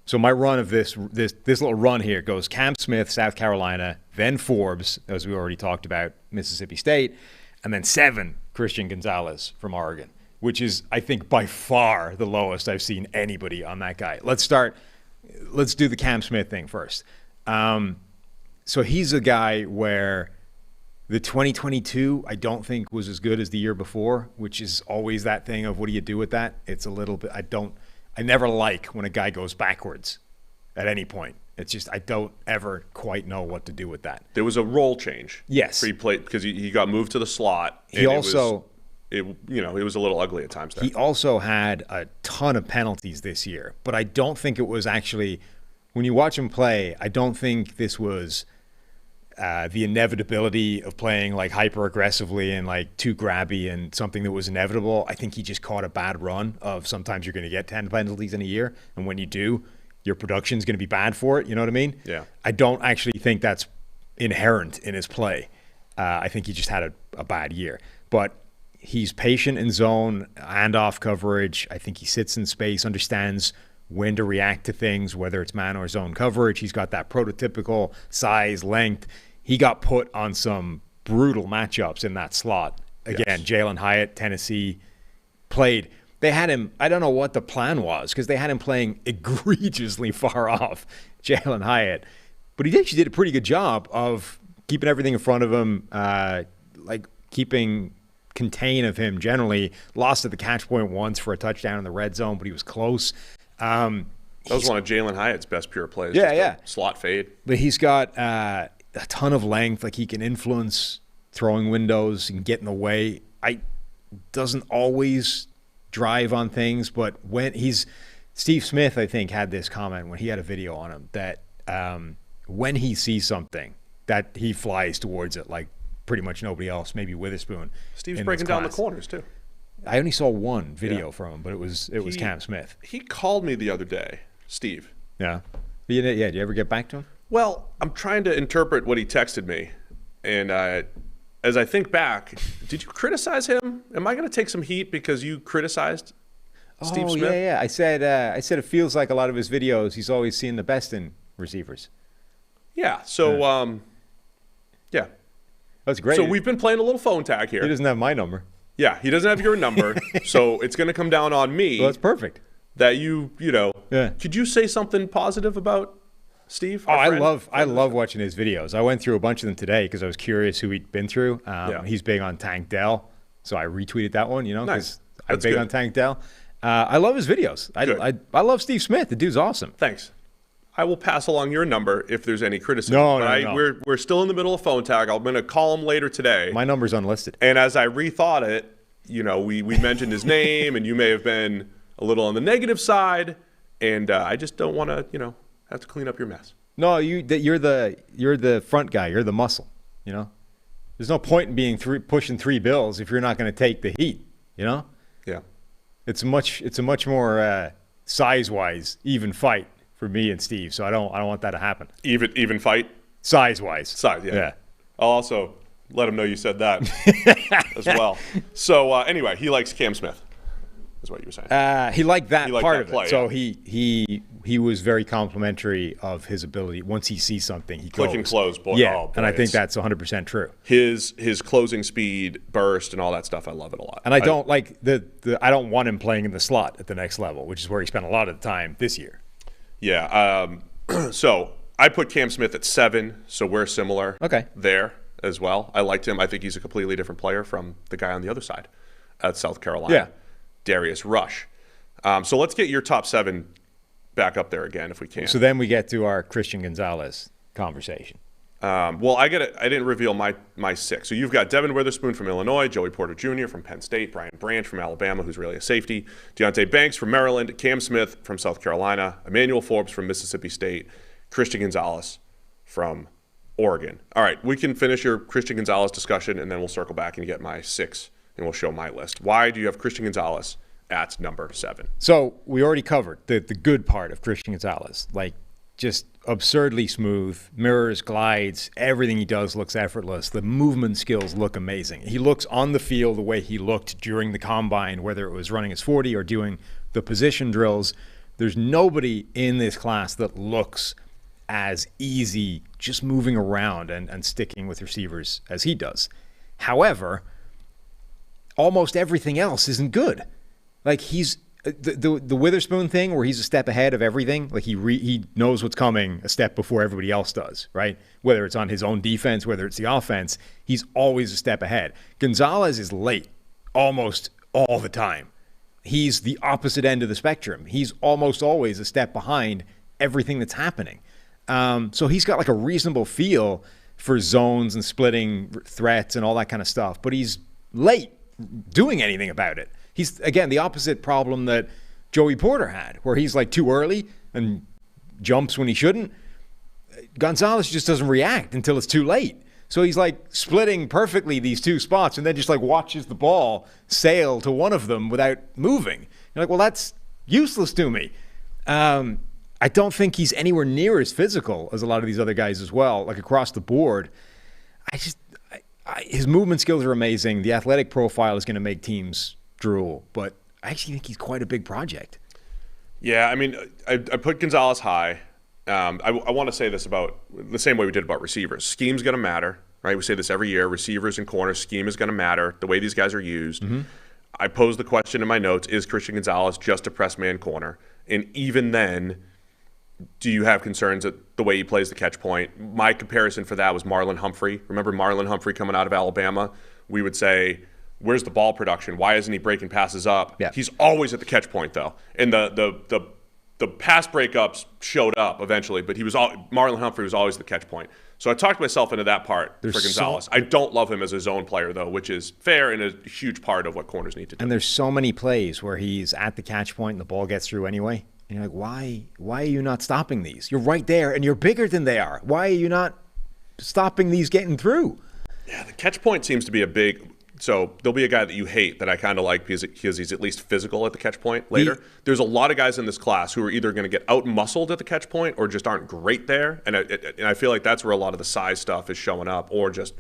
So my run of this little run here goes Cam Smith, South Carolina, then Forbes, as we already talked about, Mississippi State, and then 7, Christian Gonzalez from Oregon, which is, I think, by far the lowest I've seen anybody on that guy. Let's do the Cam Smith thing first. So he's a guy where the 2022 I don't think was as good as the year before, which is always that thing of what do you do with that? It's a little bit, I never like when a guy goes backwards at any point. It's just I don't ever quite know what to do with that. There was a role change. Yes. He played because he got moved to the slot. He also it was a little ugly at times there. He also had a ton of penalties this year, but I don't think it was actually, when you watch him play, I don't think this was the inevitability of playing like hyper aggressively and like too grabby and something that was inevitable. I think he just caught a bad run of sometimes you're going to get 10 penalties in a year, and when you do, your production's going to be bad for it. You know what I mean? Yeah. I don't actually think that's inherent in his play. I think he just had a bad year, but he's patient in zone and off coverage. I think he sits in space, understands when to react to things, whether it's man or zone coverage. He's got that prototypical size, length. He got put on some brutal matchups in that slot. Again, yes. Jalen Hyatt, Tennessee, played. They had him, I don't know what the plan was, because they had him playing egregiously far off Jalen Hyatt. But he actually did a pretty good job of keeping everything in front of him, like keeping contain of him generally. Lost at the catch point once for a touchdown in the red zone, but he was close. That was one of Jalen Hyatt's best pure plays. Yeah. Slot fade. But he's got a ton of length. Like he can influence throwing windows and get in the way. Doesn't always drive on things, but when Steve Smith, I think, had this comment when he had a video on him that when he sees something that he flies towards it like pretty much nobody else, maybe Witherspoon. Steve's breaking down the corners too. I only saw one video from him, but it was Cam Smith. He called me the other day, Steve. Yeah. Did you ever get back to him? Well, I'm trying to interpret what he texted me, and as I think back, did you criticize him? Am I going to take some heat because you criticized Steve Smith? Yeah. I said it feels like a lot of his videos, he's always seeing the best in receivers. Yeah. So, yeah. That's great. So we've been playing a little phone tag here. He doesn't have my number. Yeah, he doesn't have your number, so it's going to come down on me. Well, that's perfect. That you know. Yeah. Could you say something positive about Steve? I love watching his videos. I went through a bunch of them today because I was curious who he'd been through. He's big on Tank Dell, so I retweeted that one. Nice. I'm big on Tank Dell. I love his videos. I love Steve Smith. The dude's awesome. Thanks. I will pass along your number if there's any criticism. No. We're still in the middle of phone tag. I'm going to call him later today. My number's unlisted. And as I rethought it, we mentioned his name, and you may have been a little on the negative side, and I just don't want to, have to clean up your mess. No, you're the front guy. You're the muscle. There's no point in being pushing 3 bills if you're not going to take the heat. Yeah. It's a much more size-wise even fight for me and Steve. So I don't want that to happen. Even fight. Size-wise. Yeah. I'll also let him know you said that as well. So anyway, he likes Cam Smith, is what you were saying. He liked that part of play, it. So he was very complimentary of his ability. Once he sees something, he click and close, boy. Yeah, oh, boy, and I think that's 100% true. His closing speed, burst, and all that stuff. I love it a lot. And I don't like I don't want him playing in the slot at the next level, which is where he spent a lot of the time this year. Yeah. So I put Cam Smith at 7, so we're similar. Okay. There as well. I liked him. I think he's a completely different player from the guy on the other side at South Carolina. Yeah. Darius Rush. So let's get your top 7 back up there again if we can. So then we get to our Christian Gonzalez conversation. Well, I didn't reveal my 6. So you've got Devin Witherspoon from Illinois, Joey Porter Jr. from Penn State, Brian Branch from Alabama, who's really a safety, Deontay Banks from Maryland, Cam Smith from South Carolina, Emmanuel Forbes from Mississippi State, Christian Gonzalez from Oregon. All right, we can finish your Christian Gonzalez discussion, and then we'll circle back and get my 6, and we'll show my list. Why do you have Christian Gonzalez at number 7? So we already covered the good part of Christian Gonzalez, like just absurdly smooth, mirrors, glides, everything he does looks effortless. The movement skills look amazing. He looks on the field the way he looked during the combine, whether it was running his 40 or doing the position drills. There's nobody in this class that looks as easy just moving around and sticking with receivers as he does. However, almost everything else isn't good. Like he's the Witherspoon thing where he's a step ahead of everything. Like he knows what's coming a step before everybody else does, right? Whether it's on his own defense, whether it's the offense, he's always a step ahead. Gonzalez is late almost all the time. He's the opposite end of the spectrum. He's almost always a step behind everything that's happening. So he's got like a reasonable feel for zones and splitting threats and all that kind of stuff, but he's late doing anything about it. He's, again, the opposite problem that Joey Porter had, where he's like too early and jumps when he shouldn't. Gonzalez just doesn't react until it's too late. So he's like splitting perfectly these two spots and then just like watches the ball sail to one of them without moving. You're like, well, that's useless to me. I don't think he's anywhere near as physical as a lot of these other guys as well, like across the board. His movement skills are amazing. The athletic profile is going to make teams drool, but I actually think he's quite a big project. Yeah, I mean, I put Gonzalez high. I want to say this about the same way we did about receivers. Scheme's going to matter, right? We say this every year. Receivers and corners, scheme is going to matter, the way these guys are used. Mm-hmm. I posed the question in my notes, is Christian Gonzalez just a press man corner? And even then, do you have concerns at the way he plays the catch point? My comparison for that was Marlon Humphrey. Remember Marlon Humphrey coming out of Alabama? We would say, where's the ball production? Why isn't he breaking passes up? Yeah. He's always at the catch point, though. And the pass breakups showed up eventually, but Marlon Humphrey was always the catch point. So I talked myself into that part for Gonzalez. I don't love him as a zone player, though, which is fair and a huge part of what corners need to do. And there's so many plays where he's at the catch point and the ball gets through anyway. And you're like, why are you not stopping these? You're right there, and you're bigger than they are. Why are you not stopping these getting through? Yeah, the catch point seems to be a big So there'll be a guy that you hate that I kind of like because he's at least physical at the catch point later. There's a lot of guys in this class who are either going to get out-muscled at the catch point or just aren't great there. And I feel like that's where a lot of the size stuff is showing up, or just,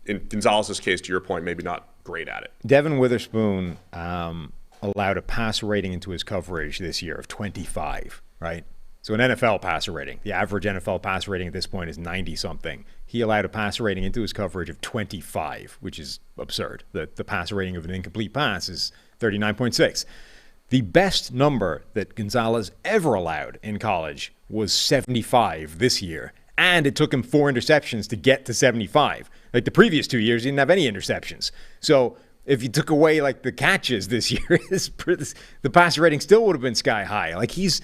in Gonzalez's case, to your point, maybe not great at it. Devin Witherspoon allowed a passer rating into his coverage this year of 25, right? So an NFL passer rating, the average NFL passer rating at this point is 90-something. He allowed a passer rating into his coverage of 25, which is absurd. The passer rating of an incomplete pass is 39.6. The best number that Gonzalez ever allowed in college was 75 this year, and it took him 4 interceptions to get to 75. Like the previous 2 years, he didn't have any interceptions. So if you took away like the catches this year, the passer rating still would have been sky high. Like he's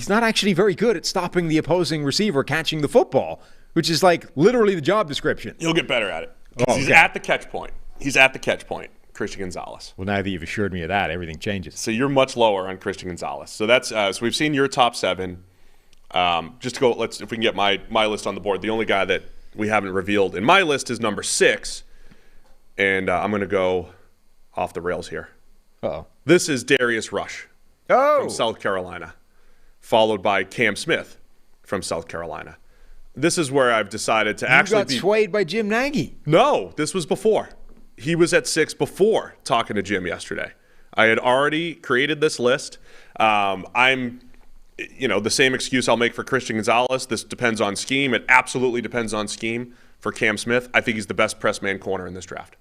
not actually very good at stopping the opposing receiver catching the football, which is like literally the job description. He'll get better at it. He's at the catch point. He's at the catch point, Christian Gonzalez. Well, now that you've assured me of that, everything changes. So you're much lower on Christian Gonzalez. So that's so we've seen your top 7. Just to go, if we can get my list on the board. The only guy that we haven't revealed in my list is number 6, and I'm going to go off the rails here. Uh-oh. This is Darius Rush from South Carolina, followed by Cam Smith from South Carolina. This is where I've decided to You got swayed by Jim Nagy. No, this was before. He was at 6 before talking to Jim yesterday. I had already created this list. I'm the same excuse I'll make for Christian Gonzalez. This depends on scheme. It absolutely depends on scheme for Cam Smith. I think he's the best press man corner in this draft.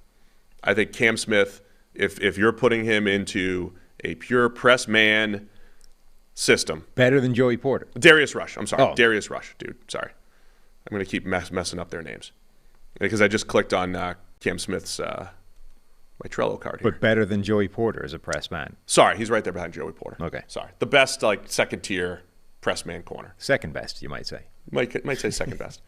I think Cam Smith, if you're putting him into a pure press man system. Better than Joey Porter. Darius Rush. I'm sorry. Oh. Darius Rush, dude. Sorry. I'm going to keep messing up their names because I just clicked on Cam Smith's my Trello card here. But better than Joey Porter as a press man. Sorry, he's right there behind Joey Porter. Okay. Sorry. The best, second-tier press man corner. Second best, you might say. Might say second best.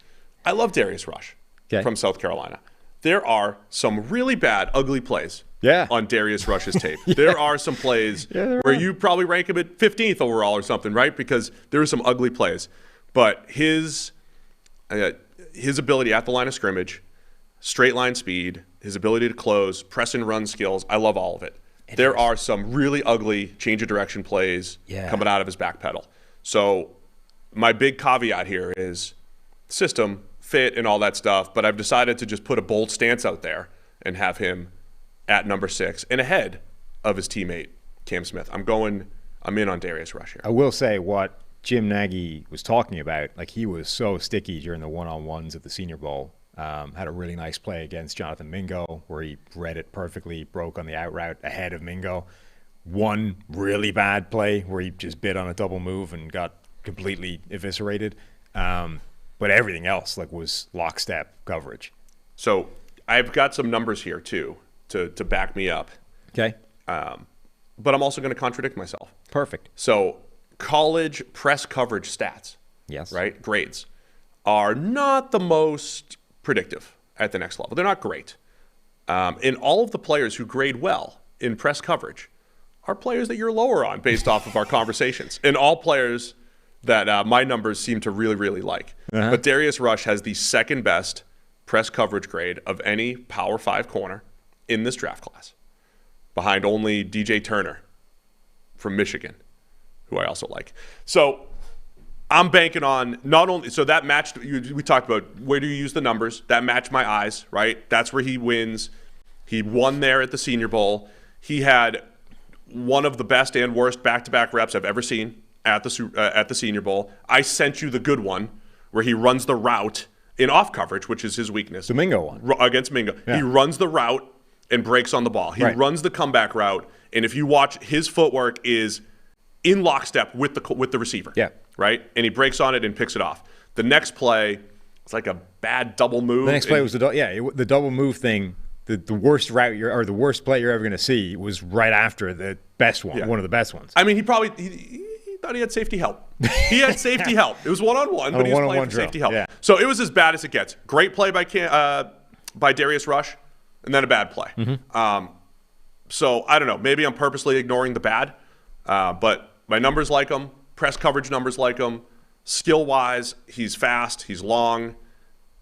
I love Darius Rush from South Carolina. There are some really bad, ugly plays on Darius Rush's tape. There are some plays where you probably rank him at 15th overall or something, right? Because there are some ugly plays. But his ability at the line of scrimmage, straight line speed, his ability to close, press and run skills, I love all of it. There are some really ugly change of direction plays coming out of his back pedal. So my big caveat here is system, fit, and all that stuff, but I've decided to just put a bold stance out there and have him at number 6 and ahead of his teammate, Cam Smith. I'm in on Darius Rush here. I will say what Jim Nagy was talking about, like he was so sticky during the one-on-ones at the Senior Bowl. Had a really nice play against Jonathan Mingo where he read it perfectly, broke on the out route ahead of Mingo. One really bad play where he just bit on a double move and got completely eviscerated. But everything else was lockstep coverage. So I've got some numbers here too to back me up. Okay. But I'm also going to contradict myself. Perfect. So college press coverage stats, right, grades, are not the most predictive at the next level. They're not great. And all of the players who grade well in press coverage are players that you're lower on based off of our conversations. And all players that my numbers seem to really, really like. But Darius Rush has the second best press coverage grade of any Power 5 corner in this draft class, behind only DJ Turner from Michigan, who I also like. So I'm banking on not only – so that matched – we talked about where do you use the numbers. That matched my eyes, right? That's where he wins. He won there at the Senior Bowl. He had one of the best and worst back-to-back reps I've ever seen at the Senior Bowl. I sent you the good one where he runs the route in off coverage, which is his weakness. The Mingo one. Against Mingo. Yeah. He runs the route and breaks on the ball. He runs the comeback route, and if you watch, his footwork is in lockstep with the receiver. Yeah. Right? And he breaks on it and picks it off. The next play, it's like a bad double move. The next play was the double move thing. The worst route or the worst play you're ever going to see was right after the best one, one of the best ones. I mean, he thought he had safety help. He had safety help. It was one-on-one, but he was playing for safety help. Yeah. So it was as bad as it gets. Great play by Darius Rush, and then a bad play. Mm-hmm. So I don't know. Maybe I'm purposely ignoring the bad, but my numbers like him. Press coverage numbers like him. Skill-wise, he's fast. He's long.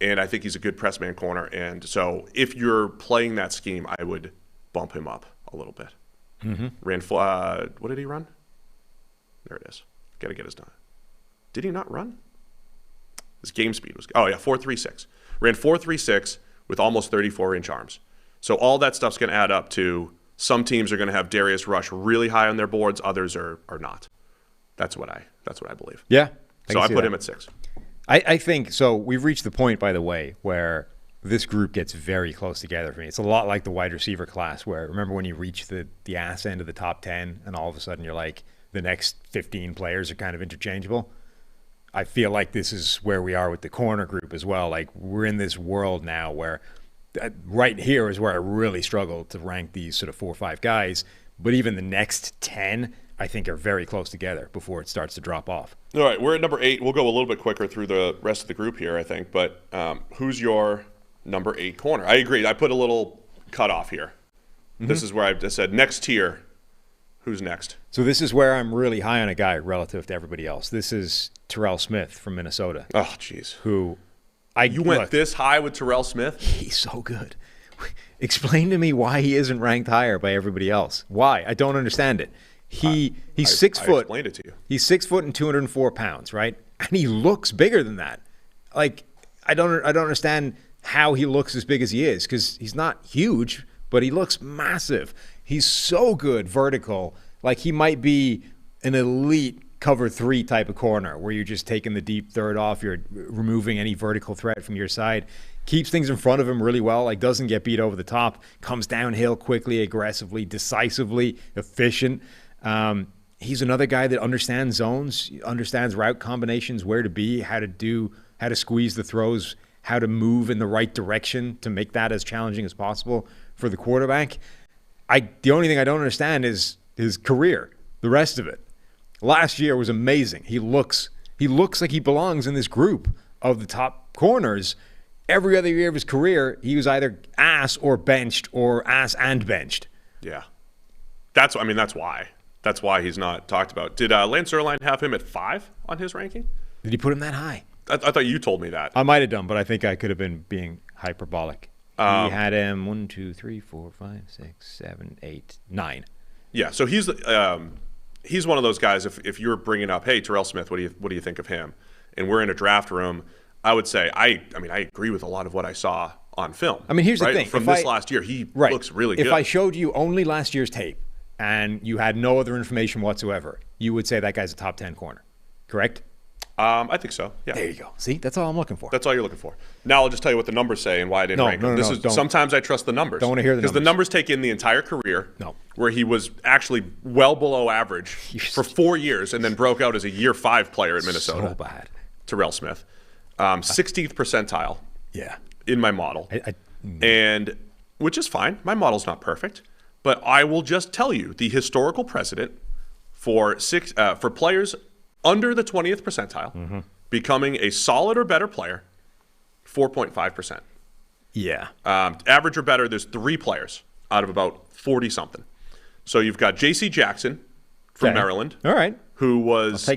and I think he's a good press man corner. And so if you're playing that scheme, I would bump him up a little bit. What did he run? There it is. Got to get his done. Did he not run? His game speed was 4.36. Ran 4.36 with almost 34-inch arms. So all that stuff's going to add up to some teams are going to have Darius Rush really high on their boards, others are not. That's what I believe. Yeah. So I put him at 6. I think so. We've reached the point, by the way, where this group gets very close together for me. It's a lot like the wide receiver class, where remember when you reach the ass end of the top 10 and all of a sudden you're like, the next 15 players are kind of interchangeable. I feel like this is where we are with the corner group as well. Like we're in this world now where right here is where I really struggle to rank these sort of 4 or 5 guys. But even the next 10, I think, are very close together before it starts to drop off. All right, we're at number 8. We'll go a little bit quicker through the rest of the group here, I think. But who's your number 8 corner? I agree. I put a little cutoff here. This is where I said next tier. Who's next? So this is where I'm really high on a guy relative to everybody else. This is Terrell Smith from Minnesota. Oh, jeez. Who you went this high with Terrell Smith? He's so good. Explain to me why he isn't ranked higher by everybody else. Why? I don't understand it. He's 6 foot. I explained it to you. He's 6 foot and 204 pounds, right? And he looks bigger than that. Like I don't understand how he looks as big as he is, because he's not huge, but he looks massive. He's so good vertical. Like he might be an elite cover 3 type of corner where you're just taking the deep third off, you're removing any vertical threat from your side. Keeps things in front of him really well, like doesn't get beat over the top, comes downhill quickly, aggressively, decisively, efficient. He's another guy that understands zones, understands route combinations, where to be, how to squeeze the throws, how to move in the right direction to make that as challenging as possible for the quarterback. The only thing I don't understand is his career, the rest of it. Last year was amazing. He looks like he belongs in this group of the top corners. Every other year of his career, he was either ass or benched or ass and benched. Yeah. That's why. That's why he's not talked about. Did Lance Erline have him at 5 on his ranking? Did he put him that high? I thought you told me that. I might have done, but I think I could have been being hyperbolic. He had him 1, 2, 3, 4, 5, 6, 7, 8, 9. Yeah, so he's one of those guys. If you're bringing up, hey, Terrell Smith, what do you think of him? And we're in a draft room, I would say I agree with a lot of what I saw on film. I mean, here's the thing. From last year, he looks really good. If I showed you only last year's tape and you had no other information whatsoever, you would say that guy's a top 10 corner, correct? I think so, yeah. There you go. See, that's all I'm looking for. That's all you're looking for. Now I'll just tell you what the numbers say and why I didn't rank him. Sometimes I trust the numbers. Don't want to hear the numbers. Because the numbers take in the entire career, where he was actually well below average for 4 years and then broke out as a year 5 player at Minnesota. So bad. Terrell Smith. 60th percentile in my model. And which is fine. My model's not perfect. But I will just tell you the historical precedent for players under the 20th percentile becoming a solid or better player, 4.5%. Yeah. Average or better, there's 3 players out of about 40-something. So you've got J.C. Jackson from Maryland. All right. Who was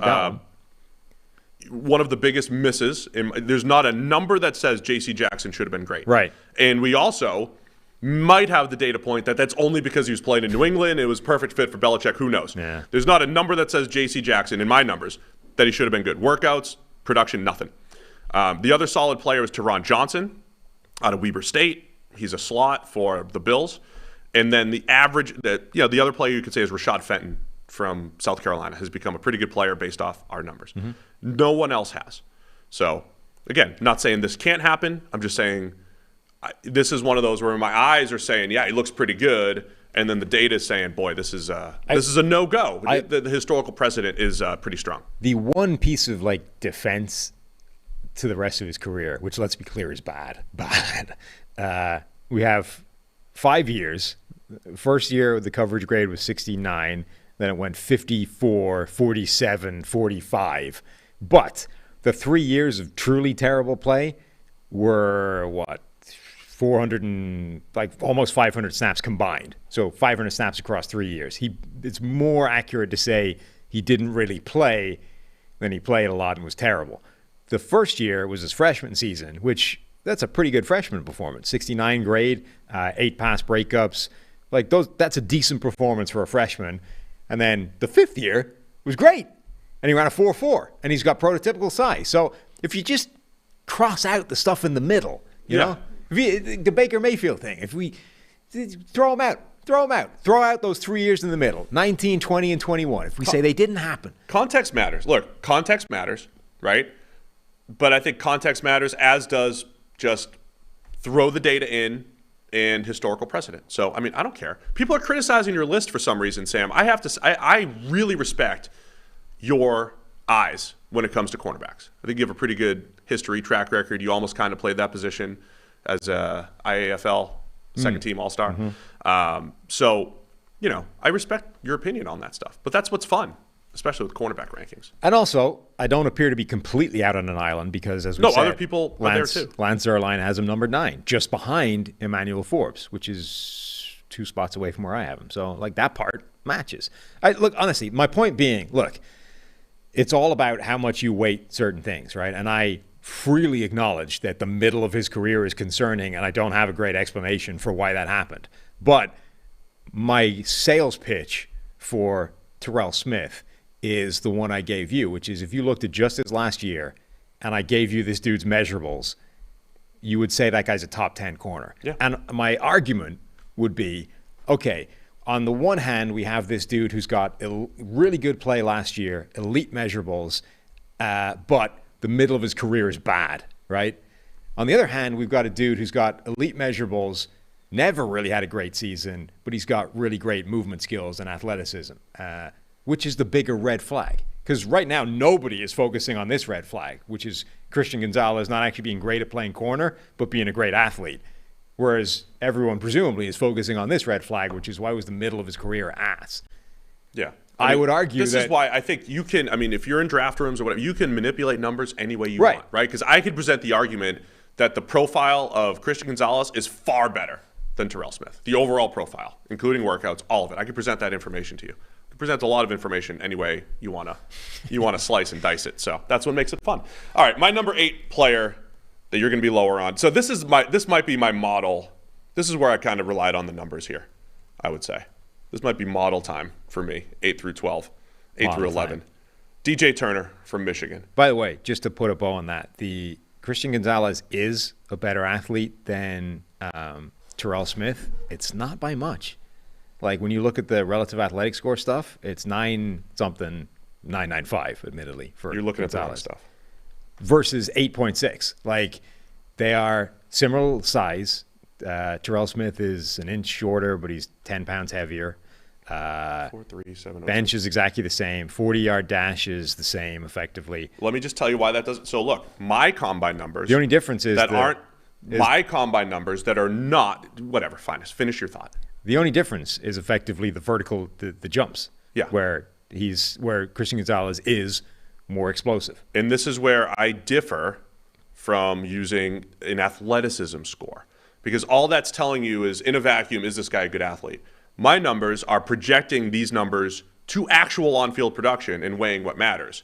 one of the biggest misses. There's not a number that says J.C. Jackson should have been great. Right. And we also might have the data point that's only because he was playing in New England. It was perfect fit for Belichick. Who knows? Yeah. There's not a number that says J.C. Jackson in my numbers that he should have been good. Workouts, production, nothing. The other solid player was Teron Johnson out of Weber State. He's a slot for the Bills. And then the other player you could say is Rashad Fenton from South Carolina has become a pretty good player based off our numbers. No one else has. So, again, not saying this can't happen. I'm just saying this is one of those where my eyes are saying, yeah, he looks pretty good, and then the data is saying, boy, this is a no-go. The historical precedent is pretty strong. The one piece of defense to the rest of his career, which let's be clear is bad. We have 5 years. First year, the coverage grade was 69. Then it went 54, 47, 45. But the 3 years of truly terrible play were, 400 and almost 500 snaps combined. So 500 snaps across 3 years. It's more accurate to say he didn't really play than he played a lot and was terrible. The first year was his freshman season, which that's a pretty good freshman performance. 69 grade, 8 pass breakups. Like that's a decent performance for a freshman. And then the 5th year was great. And he ran a 4.4, and he's got prototypical size. So if you just cross out the stuff in the middle, you know, the Baker Mayfield thing, if we throw them out. Throw out those 3 years in the middle, 19, 20, and 21. If we say they didn't happen. Context matters. Look, context matters, right? But I think context matters, as does just throw the data in and historical precedent. So, I mean, I don't care. People are criticizing your list for some reason, Sam. I really respect your eyes when it comes to cornerbacks. I think you have a pretty good history, track record. You almost kind of played that position as a IAFL second team All-Star. So, you know, I respect your opinion on that stuff. But that's what's fun, especially with cornerback rankings. And also, I don't appear to be completely out on an island because, as we said, other people are there too. Lance Zierlein has him numbered 9, just behind Emmanuel Forbes, which is 2 spots away from where I have him. So, like, that part matches. Look, honestly, my point being, look, it's all about how much you weight certain things, right? And I freely acknowledge that the middle of his career is concerning, and I don't have a great explanation for why that happened. But my sales pitch for Terrell Smith is the one I gave you, which is if you looked at just his last year and I gave you this dude's measurables, you would say that guy's a top 10 corner. Yeah. And my argument would be, okay, on the one hand, we have this dude who's got a really good play last year, elite measurables, but the middle of his career is bad, right? On the other hand, we've got a dude who's got elite measurables, never really had a great season, but he's got really great movement skills and athleticism, which is the bigger red flag. Because right now, nobody is focusing on this red flag, which is Christian Gonzalez not actually being great at playing corner, but being a great athlete. Whereas everyone presumably is focusing on this red flag, which is why was the middle of his career ass. Yeah. I would argue this is why I think you can, I mean, if you're in draft rooms or whatever, you can manipulate numbers any way you want, right? Because I could present the argument that the profile of Christian Gonzalez is far better than Terrell Smith. The overall profile, including workouts, all of it. I could present that information to you. I could present a lot of information any way you want to slice and dice it. So that's what makes it fun. All right, my number 8 player that you're going to be lower on. So this might be my model. This is where I kind of relied on the numbers here, I would say. This might be model time for me, 8 through 12, 8 through 11. Time. DJ Turner from Michigan. By the way, just to put a bow on that, the Christian Gonzalez is a better athlete than Terrell Smith. It's not by much. Like when you look at the relative athletic score stuff, it's 9-something, 9.95, admittedly, for You're looking Gonzalez. at that stuff. Versus 8.6. Like they are similar size. Terrell Smith is an inch shorter, but he's 10 pounds heavier. 4.37. Bench is exactly the same. 40-yard dash is the same, effectively. Let me just tell you why that doesn't. So look, my combine numbers. The only difference is my combine numbers that are not whatever. Fine, finish your thought. The only difference is effectively the vertical, the jumps. Yeah. Where Christian Gonzalez is more explosive. And this is where I differ from using an athleticism score. Because all that's telling you is, in a vacuum, is this guy a good athlete? My numbers are projecting these numbers to actual on-field production and weighing what matters.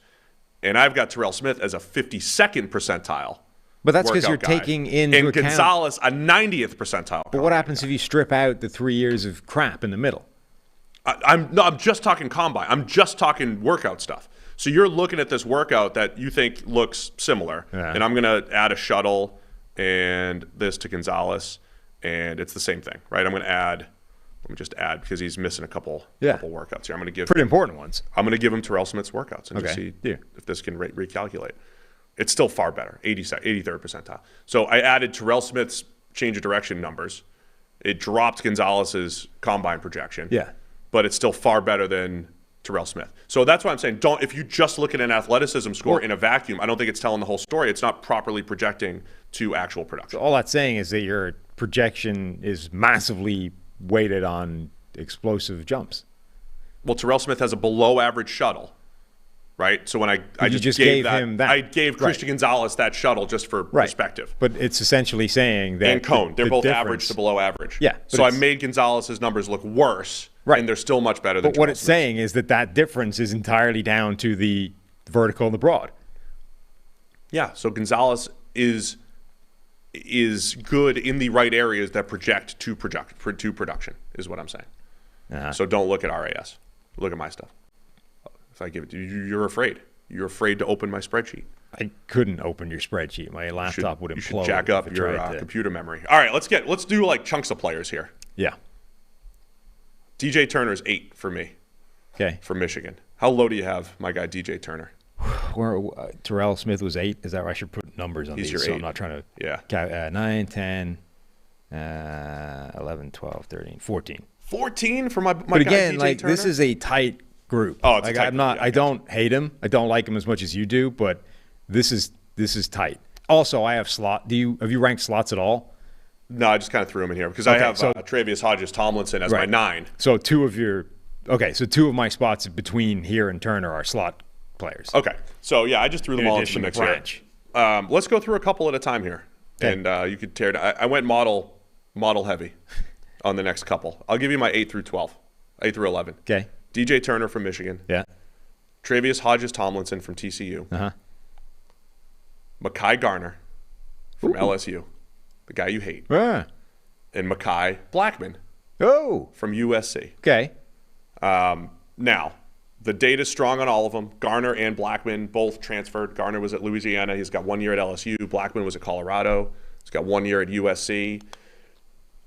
And I've got Terrell Smith as a 52nd percentile. But that's because you're taking into account. And Gonzalez, a 90th percentile. But what happens if you strip out the 3 years of crap in the middle? I'm just talking combine. I'm just talking workout stuff. So you're looking at this workout that you think looks similar. Yeah. And I'm going to add a shuttle and this to Gonzalez, and it's the same thing, right? Let me just add because he's missing a couple workouts here. I'm going to give pretty important ones. I'm going to give him Terrell Smith's workouts and just see if this can recalculate. It's still far better, 83rd percentile. So I added Terrell Smith's change of direction numbers. It dropped Gonzalez's combine projection. Yeah. But it's still far better than Terrell Smith. So that's why I'm saying if you just look at an athleticism score in a vacuum, I don't think it's telling the whole story. It's not properly projecting to actual production. So all that's saying is that your projection is massively weighted on explosive jumps. Well, Terrell Smith has a below average shuttle, right? So when I just gave him that. I gave Christian Gonzalez that shuttle just for perspective. But it's essentially saying that and Cone, they're both average to below average. Yeah. So I made Gonzalez's numbers look worse. Right. And they're still much better than But what it's saying is that difference is entirely down to the vertical and the broad. Yeah, so Gonzalez is is good in the right areas that project to production, is what I'm saying. So don't look at RAS. Look at my stuff. If I give it to you, you're afraid. You're afraid to open my spreadsheet. I couldn't open your spreadsheet. My laptop would implode. You should jack up your computer memory. All right, let's do like chunks of players here. Yeah. DJ Turner's 8 for me. Okay. For Michigan. How low do you have my guy DJ Turner? Terrell Smith was 8. Is that right? I should put numbers on He's these, your so 8. I'm not trying to. Yeah. 9, 10, 11, 12, 13, 14. 14 for my but guy again, DJ like Turner? This is a tight group. Oh, it's like a tight I'm not. group. Yeah, I don't hate him. I don't like him as much as you do. But this is tight. Also, I have slot. Have you ranked slots at all? No, I just kind of threw him in here because I have Travius Hodges-Tomlinson as my 9. So two of my spots between here and Turner are slot players. Okay. So, yeah, I just threw them all into the mix here. Let's go through a couple at a time here. Okay. And you could tear it. I went model heavy on the next couple. I'll give you my 8 through 11. Okay. DJ Turner from Michigan. Yeah. Travius Hodges-Tomlinson from TCU. Uh-huh. Mekhi Garner from LSU, the guy you hate. Ah. And Mekhi Blackman from USC. Okay. Now, the data's strong on all of them. Garner and Blackman both transferred. Garner was at Louisiana. He's got 1 year at LSU. Blackman was at Colorado. He's got 1 year at USC.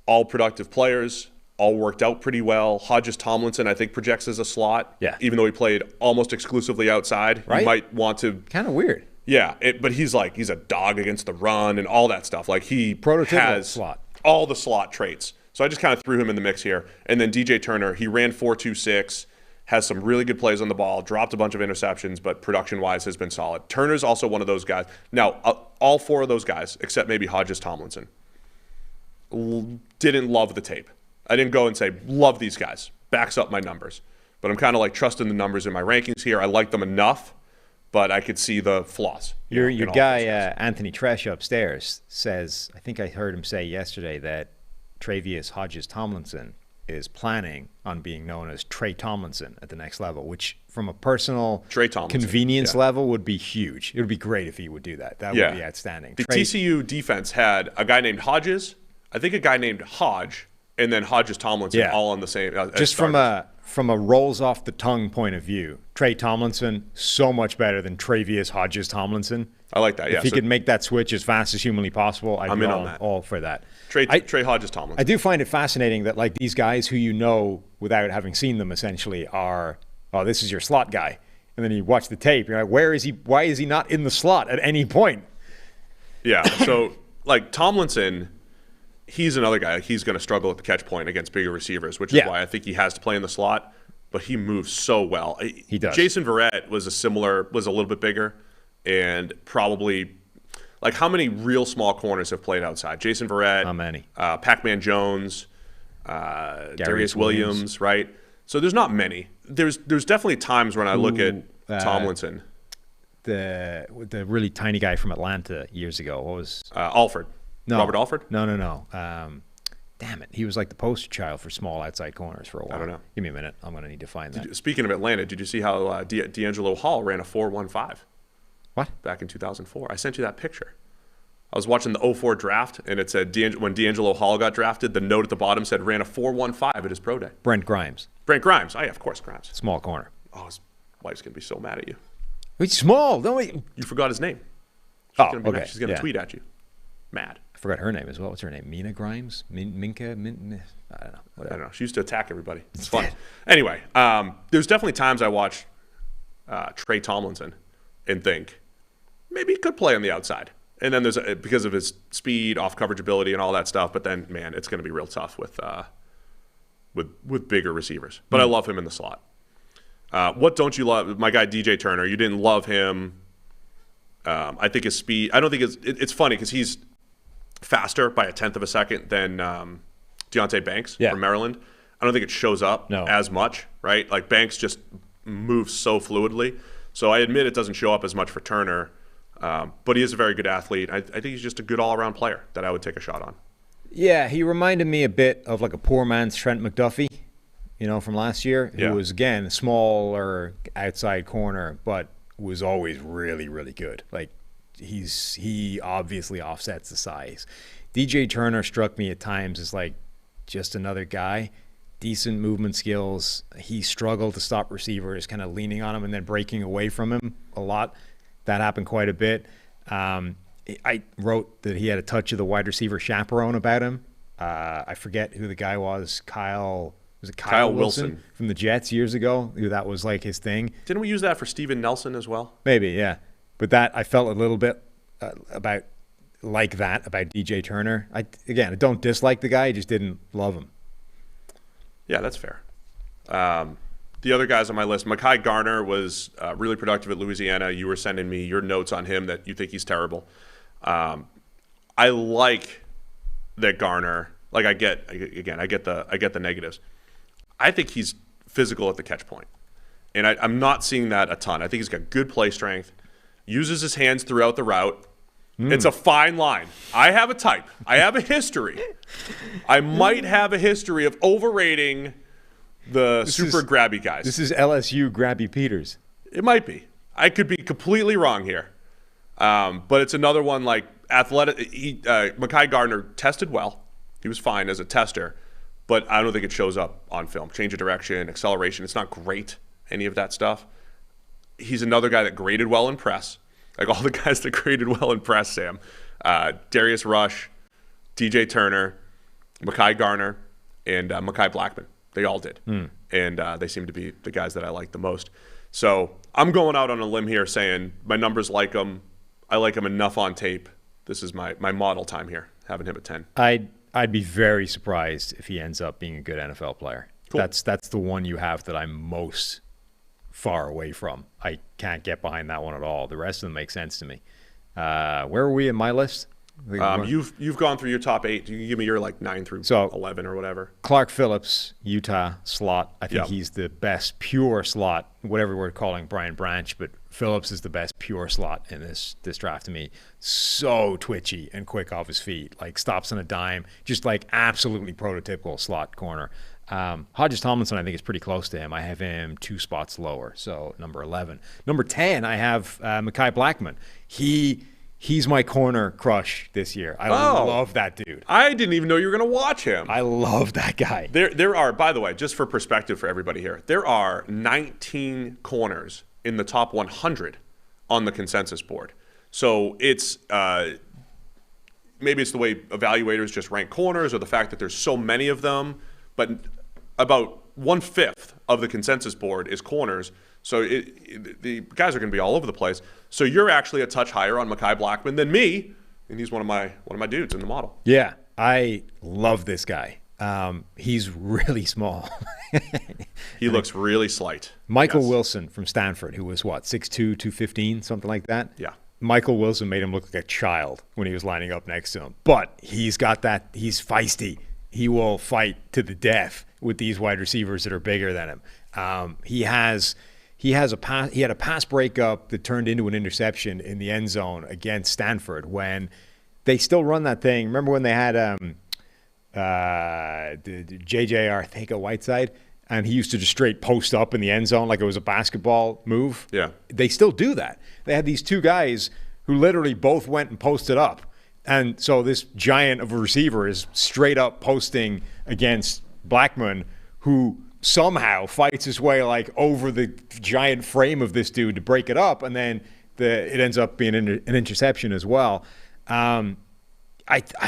All productive players. All worked out pretty well. Hodges-Tomlinson, I think, projects as a slot. Yeah. Even though he played almost exclusively outside. Right? You might want to... Kind of weird. Yeah, but he's a dog against the run and all that stuff. Like he has slot. All the slot traits. So I just kind of threw him in the mix here. And then DJ Turner, he ran 4.26, has some really good plays on the ball, dropped a bunch of interceptions, but production-wise has been solid. Turner's also one of those guys. Now, all 4 of those guys, except maybe Hodges-Tomlinson, didn't love the tape. I didn't go and say, love these guys. Backs up my numbers. But I'm kind of like trusting the numbers in my rankings here. I like them enough, but I could see the flaws. Your guy, Anthony Tresh upstairs, says, I think I heard him say yesterday that Travius Hodges-Tomlinson is planning on being known as Trey Tomlinson at the next level, which from a personal convenience level would be huge. It would be great if he would do that. That would be outstanding. The TCU defense had a guy named Hodges, I think a guy named Hodge, and then Hodges-Tomlinson all on the same. Just from a rolls off the tongue point of view, Trey Tomlinson so much better than Travius Hodges-Tomlinson. I like that. Yeah, if he could make that switch as fast as humanly possible, I'm in on that. All for that. Trey Hodges-Tomlinson. I do find it fascinating that like these guys who you know without having seen them essentially are, this is your slot guy, and then you watch the tape, you're like, where is he? Why is he not in the slot at any point? Yeah. So like Tomlinson. He's another guy. He's going to struggle at the catch point against bigger receivers, which is why I think he has to play in the slot. But he moves so well. He does. Jason Verrett was a little bit bigger, and probably like how many real small corners have played outside? Jason Verrett, how many? Pac-Man Jones, Darius Williams, right? So there's not many. There's definitely times when I look at Tomlinson. The really tiny guy from Atlanta years ago. What was Alford? No. Robert Alford? No. Damn it. He was like the poster child for small outside corners for a while. I don't know. Give me a minute. I'm going to need to find that. Speaking of Atlanta, did you see how D'Angelo Hall ran a 4.15? What? Back in 2004. I sent you that picture. I was watching the 04 draft, and it said when D'Angelo Hall got drafted, the note at the bottom said ran a 4.15 at his pro day. Brent Grimes. Oh, yeah, of course, Grimes. Small corner. Oh, his wife's going to be so mad at you. He's small. Don't we? You forgot his name. Okay. She's going to tweet at you. Mad. I forgot her name as well. What's her name? Mina Grimes? Minka? I don't know. Whatever. I don't know. She used to attack everybody. It's fun. Anyway, there's definitely times I watch Trey Tomlinson and think maybe he could play on the outside. And then there's because of his speed, off coverage ability, and all that stuff. But then, man, it's going to be real tough with bigger receivers. But I love him in the slot. What don't you love? My guy DJ Turner. You didn't love him. I think his speed. I don't think it's funny because he's faster by 1/10 of a second than Deonte Banks from Maryland. I don't think it shows up as much, right? Like Banks just moves so fluidly. So I admit it doesn't show up as much for Turner, but he is a very good athlete. I think he's just a good all-around player that I would take a shot on. Yeah, he reminded me a bit of like a poor man's Trent McDuffie, from last year, who was, again, a smaller outside corner, but was always really, really good. Like he obviously offsets the size. DJ Turner struck me at times as like just another guy. Decent movement skills. He struggled to stop receivers, kind of leaning on him and then breaking away from him a lot. That happened quite a bit. I wrote that he had a touch of the wide receiver chaperone about him. I forget who the guy was. Kyle Wilson from the Jets years ago? That was like his thing. Didn't we use that for Steven Nelson as well? Maybe, yeah. But that I felt a little bit about DJ Turner. I don't dislike the guy. I just didn't love him. Yeah, that's fair. The other guys on my list, Mekhi Garner was really productive at Louisiana. You were sending me your notes on him that you think he's terrible. I like that Garner. Like I get the negatives. I think he's physical at the catch point, and I'm not seeing that a ton. I think he's got good play strength. Uses his hands throughout the route. It's a fine line. I have a type. I have a history. I might have a history of overrating the grabby guys. This is LSU Grabby Peters. It might be. I could be completely wrong here. But it's another one like athletic. Mekhi Garner tested well. He was fine as a tester, but I don't think it shows up on film. Change of direction, acceleration. It's not great, any of that stuff. He's another guy that graded well in press. Like all the guys that graded well in press, Sam. Darius Rush, DJ Turner, Mekhi Garner, and Mekhi Blackman. They all did. And they seem to be the guys that I like the most. So I'm going out on a limb here saying my numbers like him. I like him enough on tape. This is my model time here, having him at 10. I'd be very surprised if he ends up being a good NFL player. Cool. That's the one you have that I'm most far away from. I can't get behind that one at all. The rest of them make sense to me. Where are we in my list? You've gone through your top 8. You can give me your like 9 through 11 or whatever. Clark Phillips, Utah slot. I think he's the best pure slot, whatever we're calling Brian Branch, but Phillips is the best pure slot in this draft to me. So twitchy and quick off his feet, like stops on a dime, just like absolutely prototypical slot corner. Hodges Tomlinson, I think, is pretty close to him. I have him 2 spots lower, so number 11. Number 10, I have Mekhi Blackman. He's my corner crush this year. I love that dude. I didn't even know you were going to watch him. I love that guy. There are, by the way, just for perspective for everybody here, there are 19 corners in the top 100 on the consensus board. So it's maybe it's the way evaluators just rank corners or the fact that there's so many of them, but about 1/5 of the consensus board is corners. So the guys are going to be all over the place. So you're actually a touch higher on Mekhi Blackman than me, and he's one of my dudes in the model. Yeah, I love this guy. He's really small. He looks really slight. Michael Wilson from Stanford, who was 6'2", 215, something like that. Yeah. Michael Wilson made him look like a child when he was lining up next to him. But he's got that. He's feisty. He will fight to the death with these wide receivers that are bigger than him. He had a pass breakup that turned into an interception in the end zone against Stanford when they still run that thing. Remember when they had JJ Arthega-Whiteside, and he used to just straight post up in the end zone like it was a basketball move? Yeah. They still do that. They had these 2 guys who literally both went and posted up. And so this giant of a receiver is straight up posting against Blackman, who somehow fights his way like over the giant frame of this dude to break it up, and then it ends up being an interception as well. I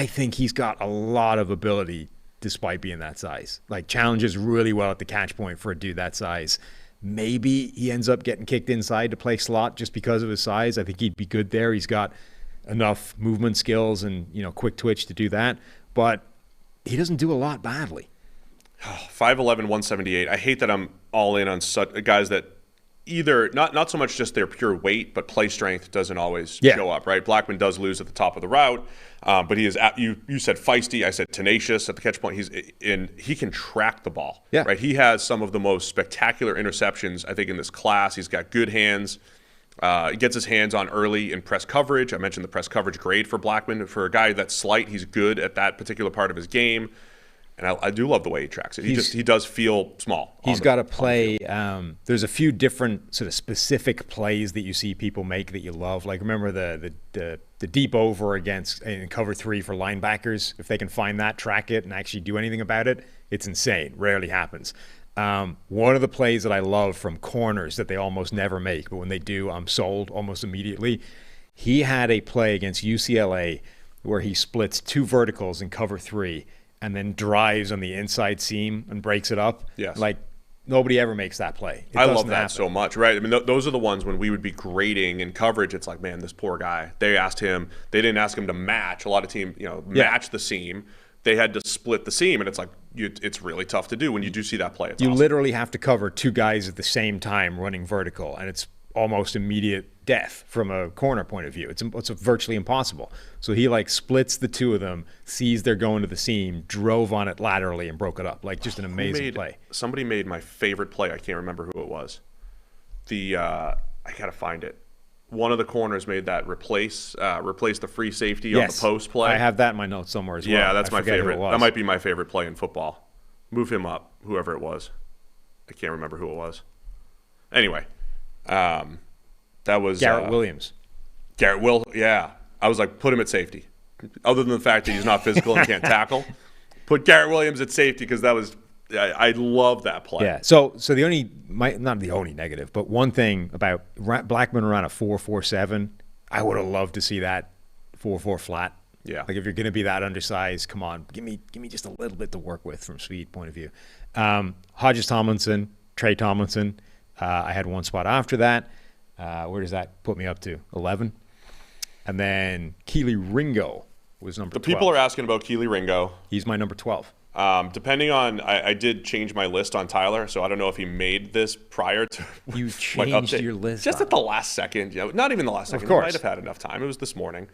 think he's got a lot of ability despite being that size. Like challenges really well at the catch point for a dude that size. Maybe he ends up getting kicked inside to play slot just because of his size. I think he'd be good there. He's got enough movement skills and quick twitch to do that, but he doesn't do a lot badly. 5'11", 178. I hate that I'm all in on such guys that either not so much just their pure weight, but play strength doesn't always show up, right? Blackman does lose at the top of the route, but he is you said feisty, I said tenacious at the catch point. He can track the ball, right? He has some of the most spectacular interceptions I think in this class. He's got good hands. He gets his hands on early in press coverage. I mentioned the press coverage grade for Blackman. For a guy that's slight, he's good at that particular part of his game. And I do love the way he tracks it. He does feel small. He's got to play. There's a few different sort of specific plays that you see people make that you love. Like remember the deep over against in cover 3 for linebackers. If they can find that, track it, and actually do anything about it, it's insane. Rarely happens. One of the plays that I love from corners that they almost never make, but when they do, I'm sold almost immediately. He had a play against UCLA where he splits 2 verticals in cover 3 and then drives on the inside seam and breaks it up. Yes. Like, nobody ever makes that play. I love that so much, right? I mean, those are the ones when we would be grading in coverage. It's like, man, this poor guy. They didn't ask him to match. A lot of teams, match the seam. They had to split the seam, and it's like, it's really tough to do when you do see that play. It's you awesome. literally have to cover 2 guys at the same time running vertical, and it's almost immediate death from a corner point of view. It's virtually impossible. So he splits the 2 of them, sees they're going to the seam, drove on it laterally and broke it up. Like just an amazing play. Somebody made my favorite play. I can't remember who it was. I gotta find it. One of the corners made that replace the free safety on the post play. I have that in my notes somewhere as well. Yeah, that's my favorite. That might be my favorite play in football. Move him up, whoever it was. I can't remember who it was. Anyway. That was Garrett Williams. Yeah. I was like, put him at safety. Other than the fact that he's not physical and can't tackle, put Garrett Williams at safety because that was I love that play. Yeah. So the only not the only negative, but one thing about Blackman around a 4.47, I would have loved to see that 4.4 flat. Yeah. Like if you're going to be that undersized, come on, give me just a little bit to work with from speed point of view. Hodges Tomlinson, Trey Tomlinson. I had one spot after that. Where does that put me up to? 11. And then Keely Ringo was number 12. The people are asking about Keely Ringo. He's my number 12. Depending on, I did change my list on Tyler, so I don't know if he made this prior to you changed your list just at the last second. Not even the last second. Of course. He might have had enough time. It was this morning.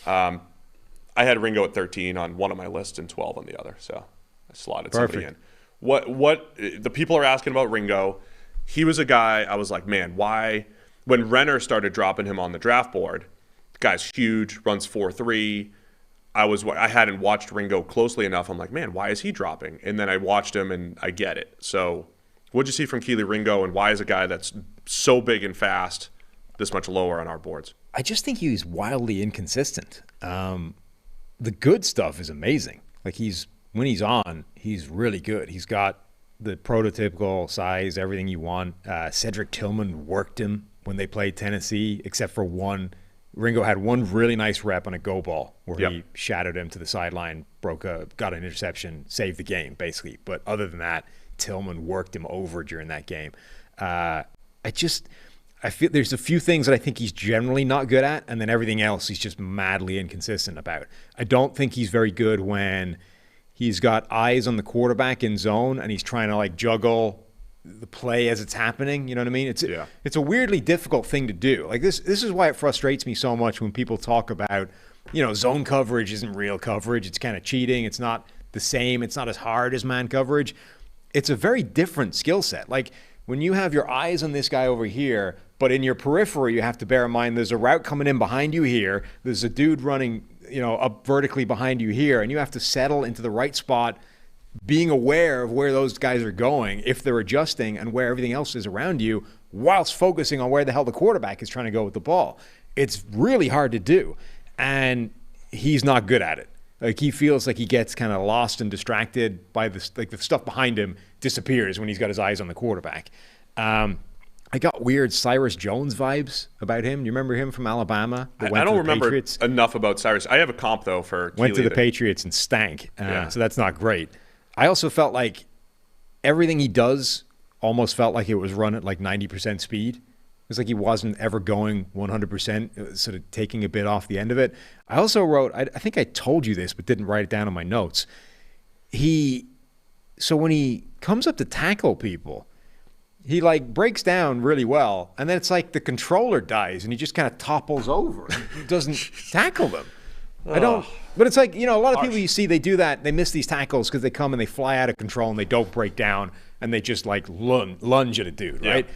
I had Ringo at 13 on one of my lists and 12 on the other, so I slotted somebody in. What the people are asking about Ringo? He was a guy I was like, man, why? When Renner started dropping him on the draft board, the guy's huge, runs 4.3. I hadn't watched Ringo closely enough. I'm like, man, why is he dropping? And then I watched him, and I get it. So what'd you see from Keely Ringo, and why is a guy that's so big and fast this much lower on our boards? I just think he's wildly inconsistent. The good stuff is amazing. Like when he's on, he's really good. He's got the prototypical size, everything you want. Cedric Tillman worked him when they played Tennessee, except for one. Ringo had one really nice rep on a go ball where he shadowed him to the sideline, got an interception, saved the game, basically. But other than that, Tillman worked him over during that game. I feel there's a few things that I think he's generally not good at, and then everything else he's just madly inconsistent about. I don't think he's very good when he's got eyes on the quarterback in zone and he's trying to juggle the play as it's happening. You know what I mean? It's a weirdly difficult thing to do. Like this is why it frustrates me so much when people talk about, zone coverage isn't real coverage. It's kind of cheating. It's not the same. It's not as hard as man coverage. It's a very different skill set. Like when you have your eyes on this guy over here, but in your periphery, you have to bear in mind there's a route coming in behind you here. There's a dude running, up vertically behind you here, and you have to settle into the right spot, being aware of where those guys are going, if they're adjusting, and where everything else is around you, whilst focusing on where the hell the quarterback is trying to go with the ball. It's really hard to do, and he's not good at it. Like he feels like he gets kind of lost and distracted by the stuff behind him disappears when he's got his eyes on the quarterback. I got weird Cyrus Jones vibes about him. You remember him from Alabama? I don't remember Patriots? Enough about Cyrus. I have a comp, though, for Went to the Patriots and stank, so that's not great. I also felt like everything he does almost felt like it was run at 90% speed. It was like he wasn't ever going 100%, sort of taking a bit off the end of it. I also wrote, I think I told you this, but didn't write it down on my notes. So when he comes up to tackle people, he breaks down really well, and then it's like the controller dies and he just kind of topples over. He doesn't tackle them. But it's like, a lot of people you see, they do that. They miss these tackles because they come and they fly out of control and they don't break down and they just lunge at a dude, right?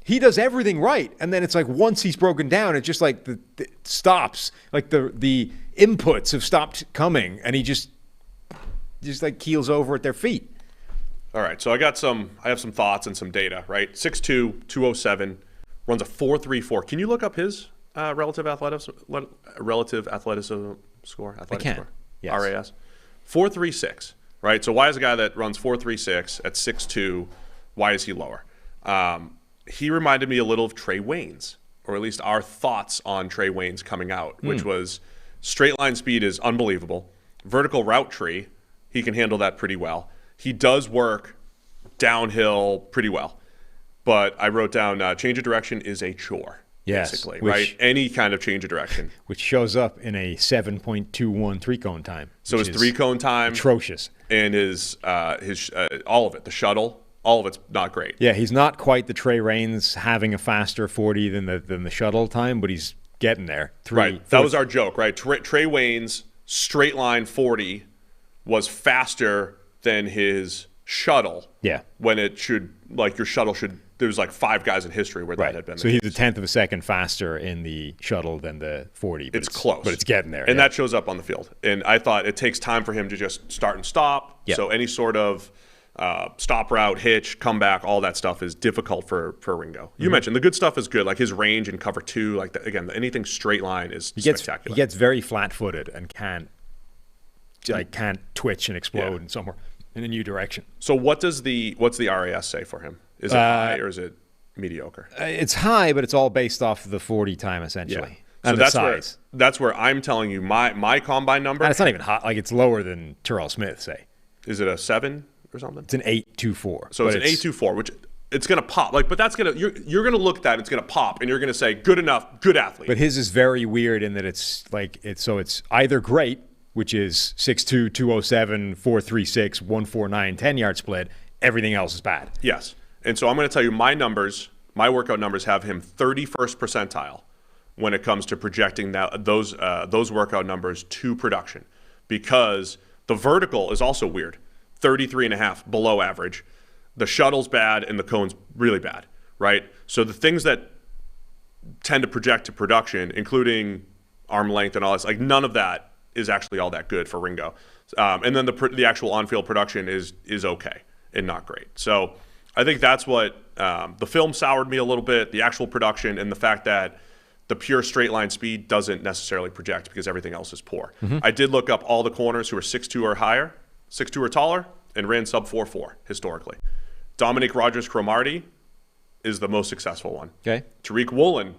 He does everything right. And then it's like once he's broken down, it's just like the stops. Like the inputs have stopped coming and he just just like keels over at their feet. All right, so I have some thoughts and some data, right? 6'2", 207, runs a 4.34. Can you look up his relative athleticism score? I can. Score? Yes. RAS. 4.36, right? So why is a guy that runs 4.36 at 6'2", why is he lower? He reminded me a little of Trey Waynes, or at least our thoughts on Trey Waynes coming out, which was straight line speed is unbelievable. Vertical route tree, he can handle that pretty well. He does work downhill pretty well. But I wrote down change of direction is a chore, basically, right? Any kind of change of direction. Which shows up in a 7.21 three-cone time. So his three-cone time. Atrocious. And his all of it, the shuttle, all of it's not great. Yeah, he's not quite the Trey Waynes having a faster 40 than the shuttle time, but he's getting there. Right. That was our joke, right? Trey Waynes' straight line 40 was faster than his shuttle. Yeah. When it should, like your shuttle should, there was like 5 guys in history where that had been. So he's a tenth of a second faster in the shuttle than the 40. It's close. But it's getting there. And that shows up on the field. And I thought it takes time for him to just start and stop. Yep. So any sort of stop route, hitch, comeback, all that stuff is difficult for Ringo. You mentioned the good stuff is good, like his range in cover 2. Like again, anything straight line is spectacular. He gets very flat-footed and can't twitch and explode in somewhere in a new direction. So what's the RAS say for him? Is it high or is it mediocre? It's high, but it's all based off of the 40 time essentially. So and that's where I'm telling you my combine number. And it's not even hot. Like it's lower than Terrell Smith, say. Is it a 7 or something? It's an 8.24. So it's an 8.24, which it's gonna pop. Like, but that's gonna you're gonna look at that. It's gonna pop, and you're gonna say good enough, good athlete. But his is very weird in that it's either great, which is 6'2", 207, 4.36, 1.49, 10-yard split. Everything else is bad. Yes. And so I'm going to tell you my numbers, my workout numbers have him 31st percentile when it comes to projecting those workout numbers to production, because the vertical is also weird, 33.5 below average. The shuttle's bad and the cone's really bad, right? So the things that tend to project to production, including arm length and all this, like none of that is actually all that good for Ringo. And then the actual on-field production is okay and not great. So I think that's what the film soured me a little bit, the actual production, and the fact that the pure straight line speed doesn't necessarily project because everything else is poor. I did look up all the corners who are 6'2 or higher, 6'2 or taller, and ran sub 4.4 historically. Dominic Rodgers-Cromartie is the most successful one. Okay. Tariq Woolen,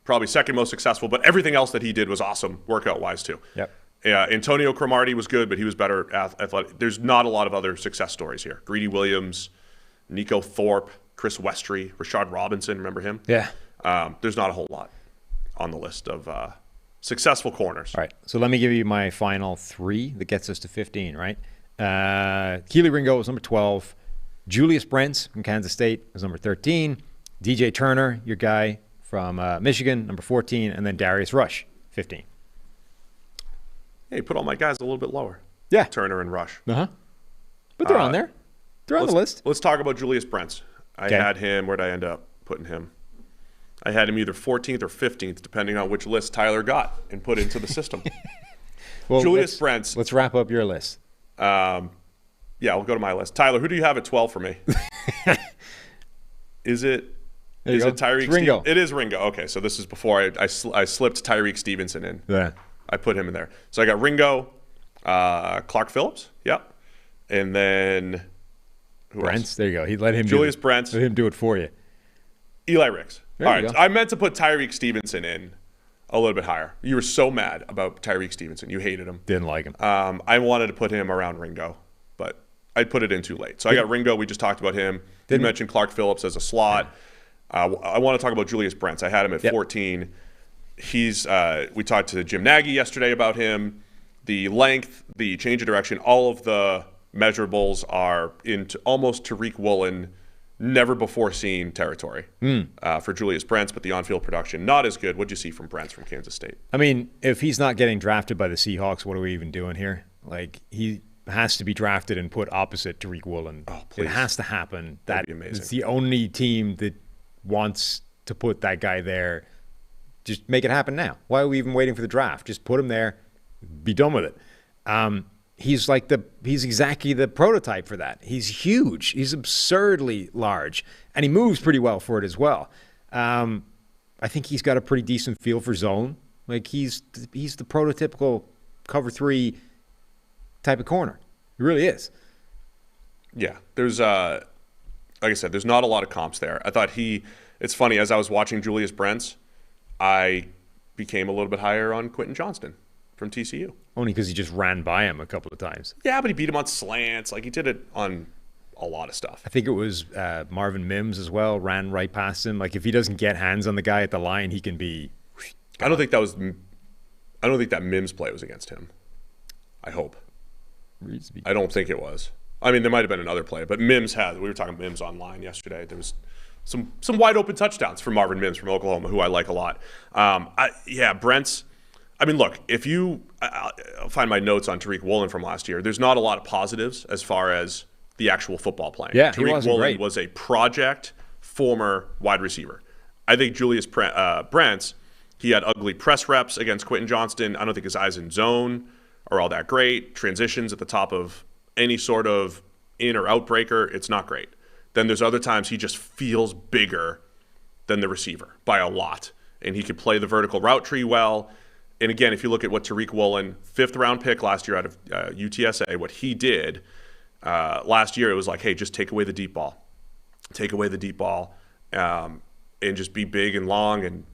probably second most successful, but everything else that he did was awesome workout-wise too. Yep. Antonio Cromartie was good, but he was better athletic. There's not a lot of other success stories here. Greedy Williams, Nico Thorpe, Chris Westry, Rashad Robinson, remember him? Yeah. There's not a whole lot on the list of successful corners. All right, so let me give you my final 3 that gets us to 15, right? Keely Ringo was number 12. Julius Brents from Kansas State was number 13. DJ Turner, your guy from Michigan, number 14. And then Darius Rush, 15. Hey, put all my guys a little bit lower. Yeah. Turner and Rush. Uh-huh. But they're on there. They're on the list. Let's talk about Julius Brents. I had him, where'd I end up putting him? I had him either 14th or 15th, depending on which list Tyler got and put into the system. Well, Julius Brents. Let's wrap up your list. Yeah, we'll go to my list. Tyler, who do you have at 12 for me? Is it Tyreek? Ringo. It is Ringo. Okay, so this is before I slipped Tyreek Stevenson in. Yeah. I put him in there. So I got Ringo, Clark Phillips. Yep. And then Brents. There you go. He let him Julius Brents. Let him do it for you. Eli Ricks. There All you right. go. I meant to put Tyreek Stevenson in a little bit higher. You were so mad about Tyreek Stevenson. You hated him. Didn't like him. I wanted to put him around Ringo, but I put it in too late. So I got Ringo. We just talked about him. You mentioned Clark Phillips as a slot. I want to talk about Julius Brents. I had him at 14. He's we talked to Jim Nagy yesterday about him. The length, the change of direction, all of the measurables are into almost Tariq Woolen, never before seen territory for Julius Brents, but the on-field production not as good. What'd you see from Brents from Kansas State? I mean, if he's not getting drafted by the Seahawks, what are we even doing here? Like, he has to be drafted and put opposite Tariq Woolen. Oh, please. It has to happen. That'd be amazing. It's the only team that wants to put that guy there. Just make it happen now. Why are we even waiting for the draft? Just put him there. Be done with it. he's exactly the prototype for that. He's huge. He's absurdly large, and he moves pretty well for it as well. I think he's got a pretty decent feel for zone. Like he's the prototypical cover 3 type of corner. He really is. Yeah, there's like I said, there's not a lot of comps there. I thought it's funny, as I was watching Julius Brents, I became a little bit higher on Quentin Johnston from TCU. Only because he just ran by him a couple of times. Yeah, but he beat him on slants. Like, he did it on a lot of stuff. I think it was Marvin Mims as well, ran right past him. Like, if he doesn't get hands on the guy at the line, he can be... I don't think that Mims play was against him. I hope. I don't think it was. I mean, there might have been another play, but we were talking Mims online yesterday. There was some wide open touchdowns from Marvin Mims from Oklahoma, who I like a lot. Brent's, I mean, look, I'll find my notes on Tariq Woolen from last year. There's not a lot of positives as far as the actual football playing. Yeah, Tariq Woolen was a project former wide receiver. I think Julius Brents, he had ugly press reps against Quentin Johnston. I don't think his eyes in zone are all that great. Transitions at the top of any sort of in or out breaker, it's not great. Then there's other times he just feels bigger than the receiver by a lot. And he could play the vertical route tree well. And again, if you look at what Tariq Woolen, 5th round pick last year out of UTSA, what he did last year, it was like, hey, just take away the deep ball. Take away the deep ball and just be big and long. And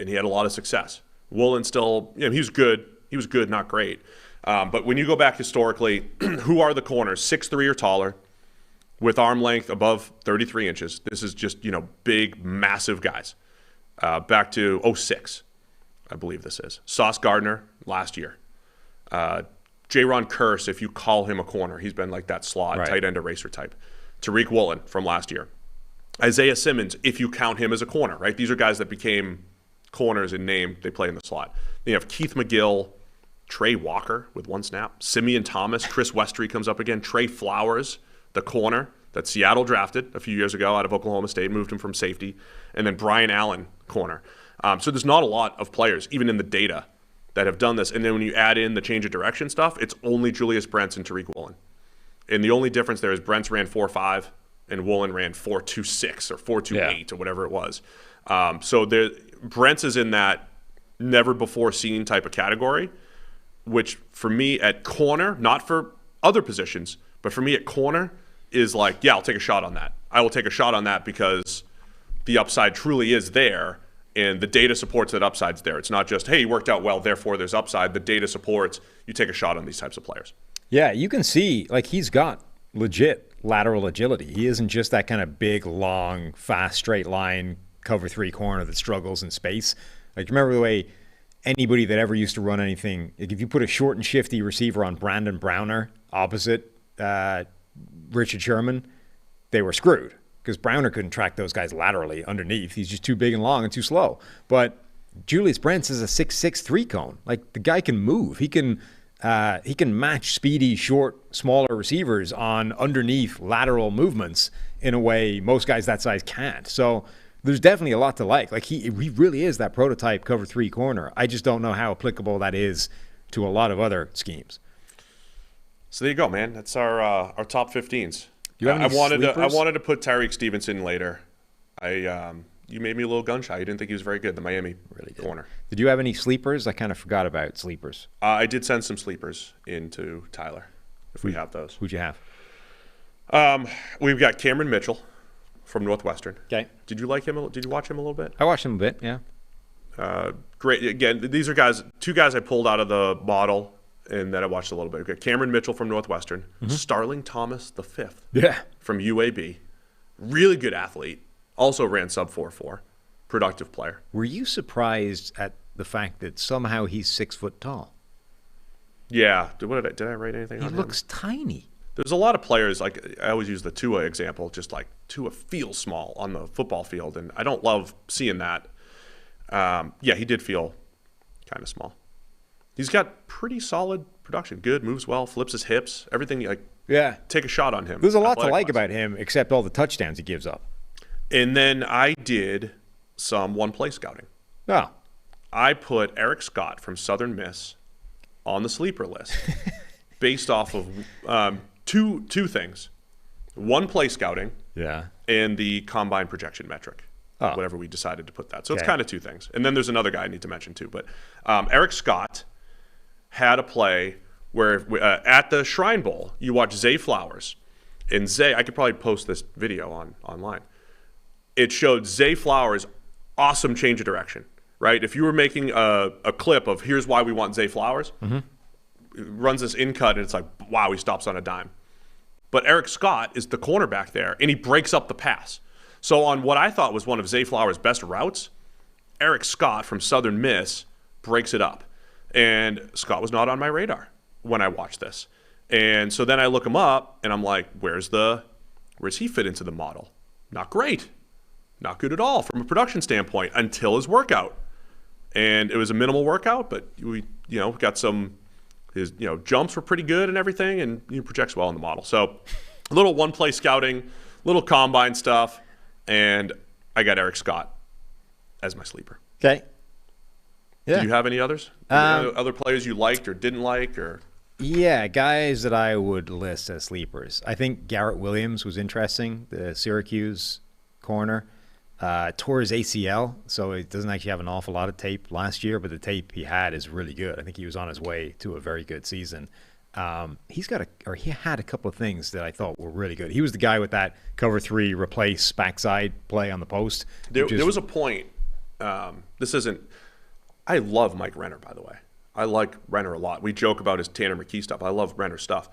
he had a lot of success. Woolen still, he was good. He was good, not great. But when you go back historically, who are the corners? 6'3" or taller with arm length above 33 inches. This is just, big, massive guys. Back to 06, I believe this is. Sauce Gardner last year. J-Ron Curse, if you call him a corner, he's been like that slot, right, tight end eraser type. Tariq Woolen from last year. Isaiah Simmons, if you count him as a corner, right? These are guys that became corners in name. They play in the slot. Then you have Keith McGill, Trey Walker with 1 snap, Simeon Thomas, Chris Westry comes up again, Trey Flowers, the corner that Seattle drafted a few years ago out of Oklahoma State, moved him from safety, and then Brian Allen, corner. So there's not a lot of players, even in the data, that have done this. And then when you add in the change of direction stuff, it's only Julius Brents and Tariq Woolen. And the only difference there is Brents ran 4.5 and Woolen ran 4.26 or 4.28 or whatever it was. So Brents is in that never-before-seen type of category, which for me at corner, not for other positions, but for me at corner is like, yeah, I'll take a shot on that. I will take a shot on that because the upside truly is there, and the data supports that upside's there. It's not just, hey, he worked out well, therefore there's upside. The data supports you take a shot on these types of players. Yeah, you can see, like, he's got legit lateral agility. He isn't just that kind of big, long, fast, straight line cover 3 corner that struggles in space. Like, remember the way anybody that ever used to run anything, like if you put a short and shifty receiver on Brandon Browner opposite Richard Sherman, they were screwed because Browner couldn't track those guys laterally underneath. He's just too big and long and too slow. But Julius Brents is a 6'6" 3-cone. Like, the guy can move. He can match speedy, short, smaller receivers on underneath lateral movements in a way most guys that size can't. So there's definitely a lot to like. Like, he really is that prototype cover 3 corner. I just don't know how applicable that is to a lot of other schemes. So there you go, man. That's our top 15s. Do you have any I wanted to put Tyreek Stevenson later. You made me a little gun shy. You didn't think he was very good, the Miami corner. Did you have any sleepers? I kind of forgot about sleepers. I did send some sleepers into Tyler, if we have those. Who'd you have? We've got Cameron Mitchell from Northwestern. Okay. Did you like him? Did you watch him a little bit? I watched him a bit, yeah. Great. Again, these are two guys I pulled out of the model and that I watched a little bit. We've got Cameron Mitchell from Northwestern. Mm-hmm. Starling Thomas V. Yeah. From UAB. Really good athlete. Also ran sub 4.4. Productive player. Were you surprised at the fact that somehow he's 6 foot tall? Yeah. Did I write anything on him? He looks tiny. There's a lot of players, like I always use the Tua example, just like Tua feels small on the football field, and I don't love seeing that. Yeah, he did feel kind of small. He's got pretty solid production. Good, moves well, flips his hips, everything. Like, yeah, take a shot on him. There's a lot to like about him, except all the touchdowns he gives up. And then I did some one-play scouting. Oh. I put Eric Scott from Southern Miss on the sleeper list. based off of two things. One, play scouting. Yeah. And the combine projection metric. Whatever we decided to put that. So it's kind of two things. And then there's another guy I need to mention too. But Eric Scott had a play where at the Shrine Bowl, you watch Zay Flowers. And Zay, I could probably post this video online. It showed Zay Flowers' awesome change of direction, right? If you were making a clip of here's why we want Zay Flowers, it runs this in cut and it's like, wow, he stops on a dime. But Eric Scott is the cornerback there, and he breaks up the pass. So on what I thought was one of Zay Flowers' best routes, Eric Scott from Southern Miss breaks it up. And Scott was not on my radar when I watched this. And so then I look him up, and I'm like, where's he fit into the model? Not great. Not good at all from a production standpoint until his workout. And it was a minimal workout, but we got some – his jumps were pretty good and everything, and he projects well in the model. So a little one-play scouting, little combine stuff, and I got Eric Scott as my sleeper. Okay. Yeah. Do you have any others? Other players you liked or didn't like? Or Yeah, guys that I would list as sleepers. I think Garrett Williams was interesting, the Syracuse corner. Tore his ACL, so he doesn't actually have an awful lot of tape last year, but the tape he had is really good. I think he was on his way to a very good season. He had a couple of things that I thought were really good. He was the guy with that cover 3 replace backside play on the post. There was a point. I love Mike Renner, by the way. I like Renner a lot. We joke about his Tanner McKee stuff. I love Renner stuff.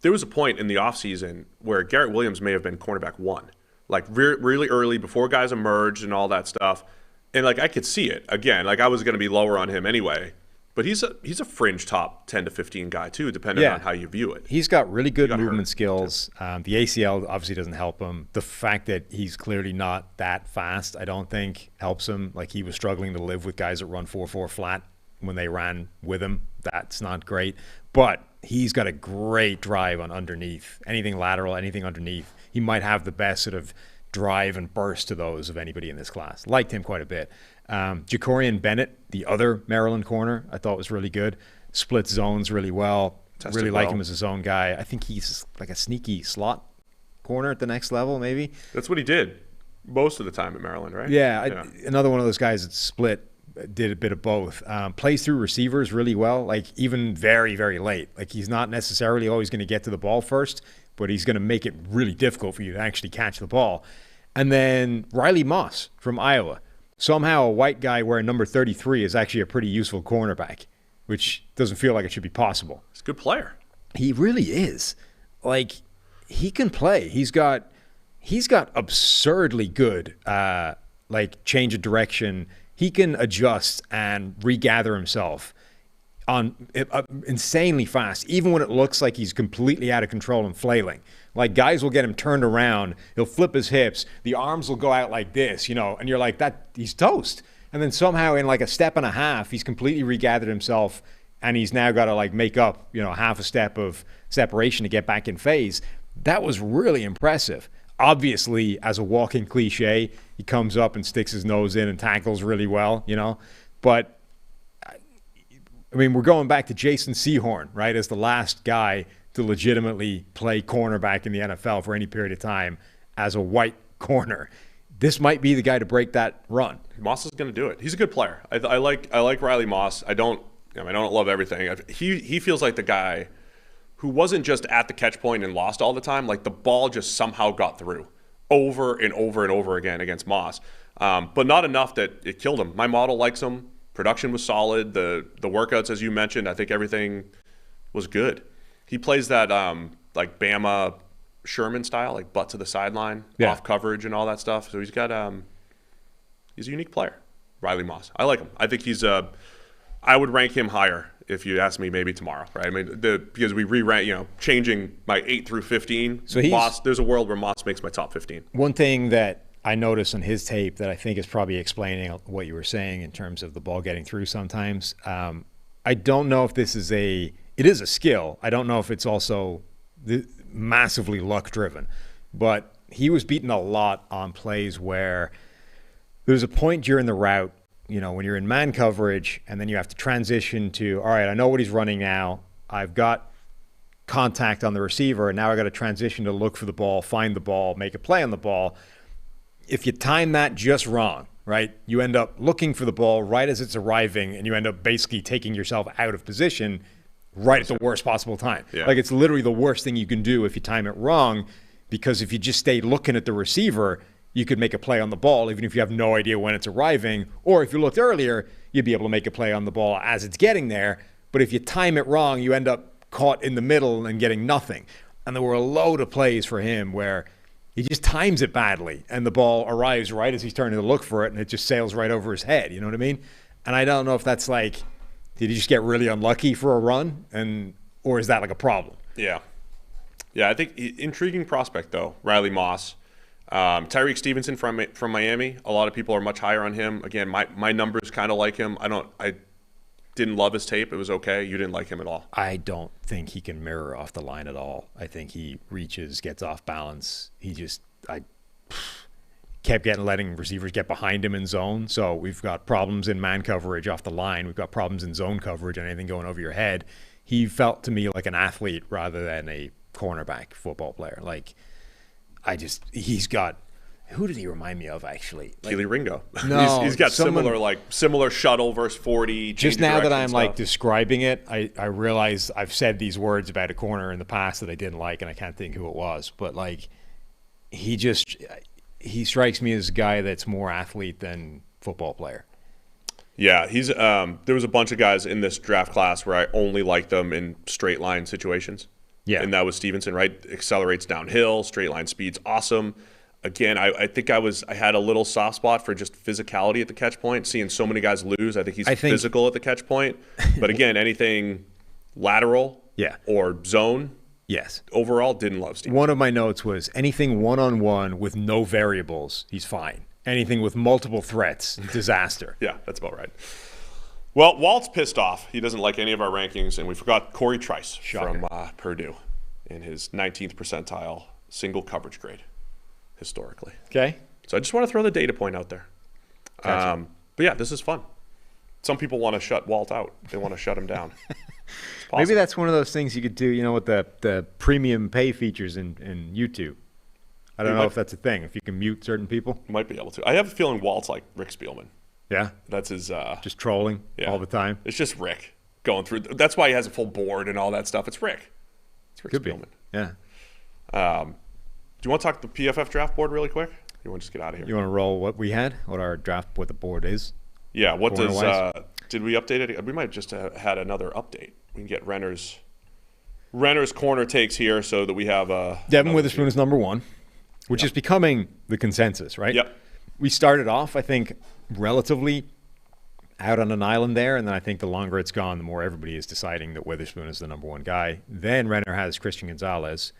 There was a point in the offseason where Garrett Williams may have been cornerback 1. Like really early before guys emerged and all that stuff. And like I could see it. Again, like I was going to be lower on him anyway. But he's a fringe top 10 to 15 guy too, depending on how you view it. He's got really good movement skills. The ACL obviously doesn't help him. The fact that he's clearly not that fast, I don't think helps him. Like he was struggling to live with guys that run 4.4 flat when they ran with him. That's not great. But he's got a great drive on underneath. Anything lateral, anything underneath. He might have the best sort of drive and burst to those of anybody in this class. Liked him quite a bit. Jacorian Bennett, the other Maryland corner, I thought was really good. Splits zones really well. Really like him as a zone guy. I think he's like a sneaky slot corner at the next level, maybe. That's what he did most of the time at Maryland, right? Yeah. Another one of those guys that split, did a bit of both. Plays through receivers really well, like even very, very late. Like he's not necessarily always going to get to the ball first, but he's going to make it really difficult for you to actually catch the ball. And then Riley Moss from Iowa. Somehow a white guy wearing number 33 is actually a pretty useful cornerback, which doesn't feel like it should be possible. He's a good player. He really is. Like, he can play. He's got absurdly good, like, change of direction. He can adjust and regather himself on insanely fast, even when it looks like he's completely out of control and flailing. Like, guys will get him turned around, he'll flip his hips, the arms will go out like this, and you're like, he's toast. And then somehow in like a step and a half, he's completely regathered himself, and he's now got to like make up, half a step of separation to get back in phase. That was really impressive. Obviously, as a walking cliche, he comes up and sticks his nose in and tackles really well, But I mean, we're going back to Jason Sehorn, right, as the last guy to legitimately play cornerback in the NFL for any period of time as a white corner. This might be the guy to break that run. Moss is going to do it. He's a good player. I like Riley Moss. I don't love everything. He feels like the guy who wasn't just at the catch point and lost all the time. Like the ball just somehow got through over and over and over again against Moss, but not enough that it killed him. My model likes him. Production was solid. The workouts, as you mentioned, I think everything was good. He plays that like Bama Sherman style, like butt to the sideline, off coverage and all that stuff. So he's a unique player, Riley Moss. I like him. I think I would rank him higher if you ask me maybe tomorrow, right? I mean, because we re-rank, changing my 8 through 15. So Moss, there's a world where Moss makes my top 15. One thing that I noticed on his tape that I think is probably explaining what you were saying in terms of the ball getting through sometimes. I don't know if it is a skill. I don't know if it's also massively luck driven, but he was beaten a lot on plays where there's a point during the route, when you're in man coverage and then you have to transition to, all right, I know what he's running now. I've got contact on the receiver, and now I got to transition to look for the ball, find the ball, make a play on the ball. If you time that just wrong, right, you end up looking for the ball right as it's arriving, and you end up basically taking yourself out of position right at the worst possible time. Yeah. Like, it's literally the worst thing you can do if you time it wrong, because if you just stay looking at the receiver, you could make a play on the ball even if you have no idea when it's arriving. Or if you looked earlier, you'd be able to make a play on the ball as it's getting there. But if you time it wrong, you end up caught in the middle and getting nothing. And there were a load of plays for him where he just times it badly and the ball arrives right as he's turning to look for it, and it just sails right over his head. You know what I mean? And I don't know if that's like, did he just get really unlucky for a run, or is that like a problem? Yeah. Yeah, I think intriguing prospect, though, Riley Moss. Tyreek Stevenson from Miami. A lot of people are much higher on him. Again, my numbers kind of like him. I didn't love his tape. It was okay. You didn't like him at all. I don't think he can mirror off the line at all. I think he reaches, gets off balance. I kept letting receivers get behind him in zone. So we've got problems in man coverage off the line. We've got problems in zone coverage and anything going over your head. He felt to me like an athlete rather than a cornerback football player. Like, he's got, who did he remind me of actually? Keely Ringo. No, he's got similar shuttle versus 40. Just now that I'm like describing it, I realize I've said these words about a corner in the past that I didn't like, and I can't think who it was. But like, he strikes me as a guy that's more athlete than football player. Yeah, he's there was a bunch of guys in this draft class where I only liked them in straight line situations. Yeah. And that was Stevenson, right? Accelerates downhill, straight line speed's awesome. Again, I think I had a little soft spot for just physicality at the catch point. Seeing so many guys lose, I think he's physical at the catch point. But again, anything lateral or zone, overall, didn't love Stevenson. One of my notes was anything one-on-one with no variables, he's fine. Anything with multiple threats, disaster. Yeah, that's about right. Well, Walt's pissed off. He doesn't like any of our rankings, and we forgot Corey Trice from Purdue in his 19th percentile single coverage grade historically. Okay. So I just want to throw the data point out there. Gotcha. But yeah, this is fun. Some people want to shut Walt out. They want to shut him down. Maybe that's one of those things you could do, with the premium pay features in YouTube. I don't know if that's a thing, if you can mute certain people. You might be able to. I have a feeling Walt's like Rick Spielman. Yeah? That's his... just trolling all the time? It's just Rick going through... That's why he has a full board and all that stuff. It's Rick. It's Rick Spielman. Yeah. Do you want to talk the PFF draft board really quick? You want to just get out of here? You want to roll what we had? What the board is? Yeah. What does... did we update it? We might just have had another update. We can get Renner's corner takes here so that we have... Devin Witherspoon is number 1, which is becoming the consensus, right? Yep. We started off, I think, relatively out on an island there, and then I think the longer it's gone, the more everybody is deciding that Witherspoon is the number 1 guy. Then Renner has Christian Gonzalez,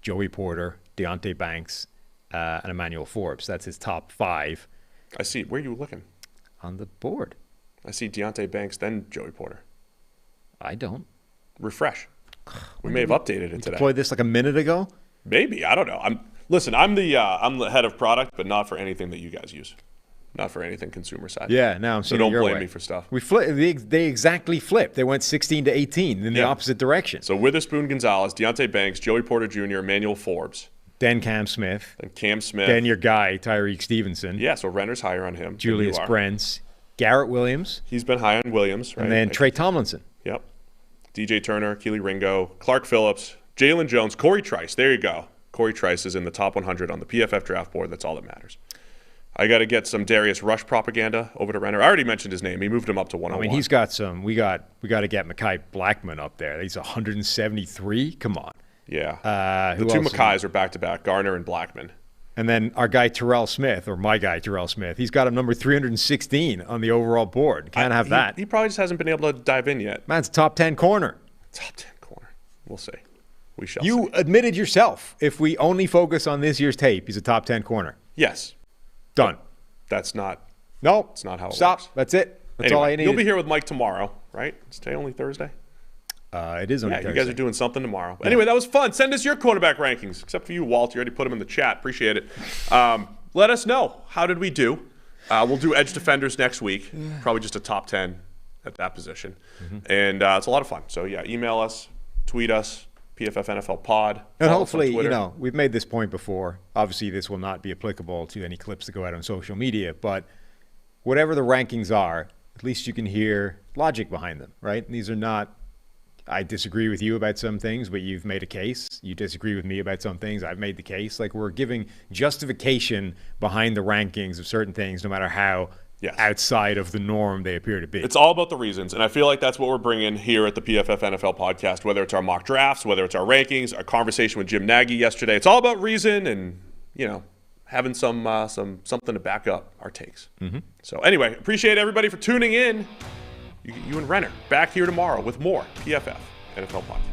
Joey Porter, Deonte Banks, and Emmanuel Forbes. That's his top 5. I see. Where are you looking? On the board. I see Deonte Banks, then Joey Porter. I don't. Refresh. We may have updated it today. Deployed this like a minute ago? Maybe. I don't know. I'm the head of product, but not for anything that you guys use. Not for anything consumer side. Yeah, now I'm so don't blame me for stuff. They exactly flipped. They went 16 to 18 in the opposite direction. So Witherspoon, Gonzalez, Deonte Banks, Joey Porter Jr., Emmanuel Forbes. Then Cam Smith. Then your guy, Tyreek Stevenson. Yeah, so Renner's higher on him. Julius Brents. Garrett Williams. He's been high on Williams, right? And then Trey Tomlinson. Yep. DJ Turner, Keely Ringo, Clark Phillips, Jalen Jones, Corey Trice. There you go. Corey Trice is in the top 100 on the PFF draft board. That's all that matters. I got to get some Darius Rush propaganda over to Renner. I already mentioned his name. He moved him up to 101. I mean, he's got some. We got to get Mekhi Blackman up there. He's 173. Come on. Yeah. The two Mekhi's are back-to-back, Garner and Blackman. And then our guy Terrell Smith, or my guy Terrell Smith, he's got him number 316 on the overall board. Can't have that. He probably just hasn't been able to dive in yet. Man's top 10 corner. Top 10 corner. We'll see. We shall see. You admitted yourself, if we only focus on this year's tape, he's a top 10 corner. Yes. Done. That's not. No. That's not how it Stop. works. That's it. That's anyway, all I need. You'll be here with Mike tomorrow, right? Is today only Thursday? It is only Thursday. You guys are doing something tomorrow. Yeah. Anyway, that was fun. Send us your cornerback rankings, except for you, Walt. You already put them in the chat. Appreciate it. Let us know. How did we do? We'll do edge defenders next week. Probably just a top 10 at that position. Mm-hmm. And it's a lot of fun. So, yeah, email us, tweet us, PFF NFL Pod. And Follow us on hopefully, Twitter. we've made this point before. Obviously, this will not be applicable to any clips that go out on social media, but whatever the rankings are, at least you can hear logic behind them, right? These are not, I disagree with you about some things, but you've made a case. You disagree with me about some things. I've made the case. Like, we're giving justification behind the rankings of certain things, no matter how outside of the norm they appear to be. It's all about the reasons, and I feel like that's what we're bringing here at the PFF NFL podcast, whether it's our mock drafts, whether it's our rankings, our conversation with Jim Nagy yesterday. It's all about reason and, having something to back up our takes. Mm-hmm. So anyway, appreciate everybody for tuning in. You and Renner back here tomorrow with more PFF NFL podcast.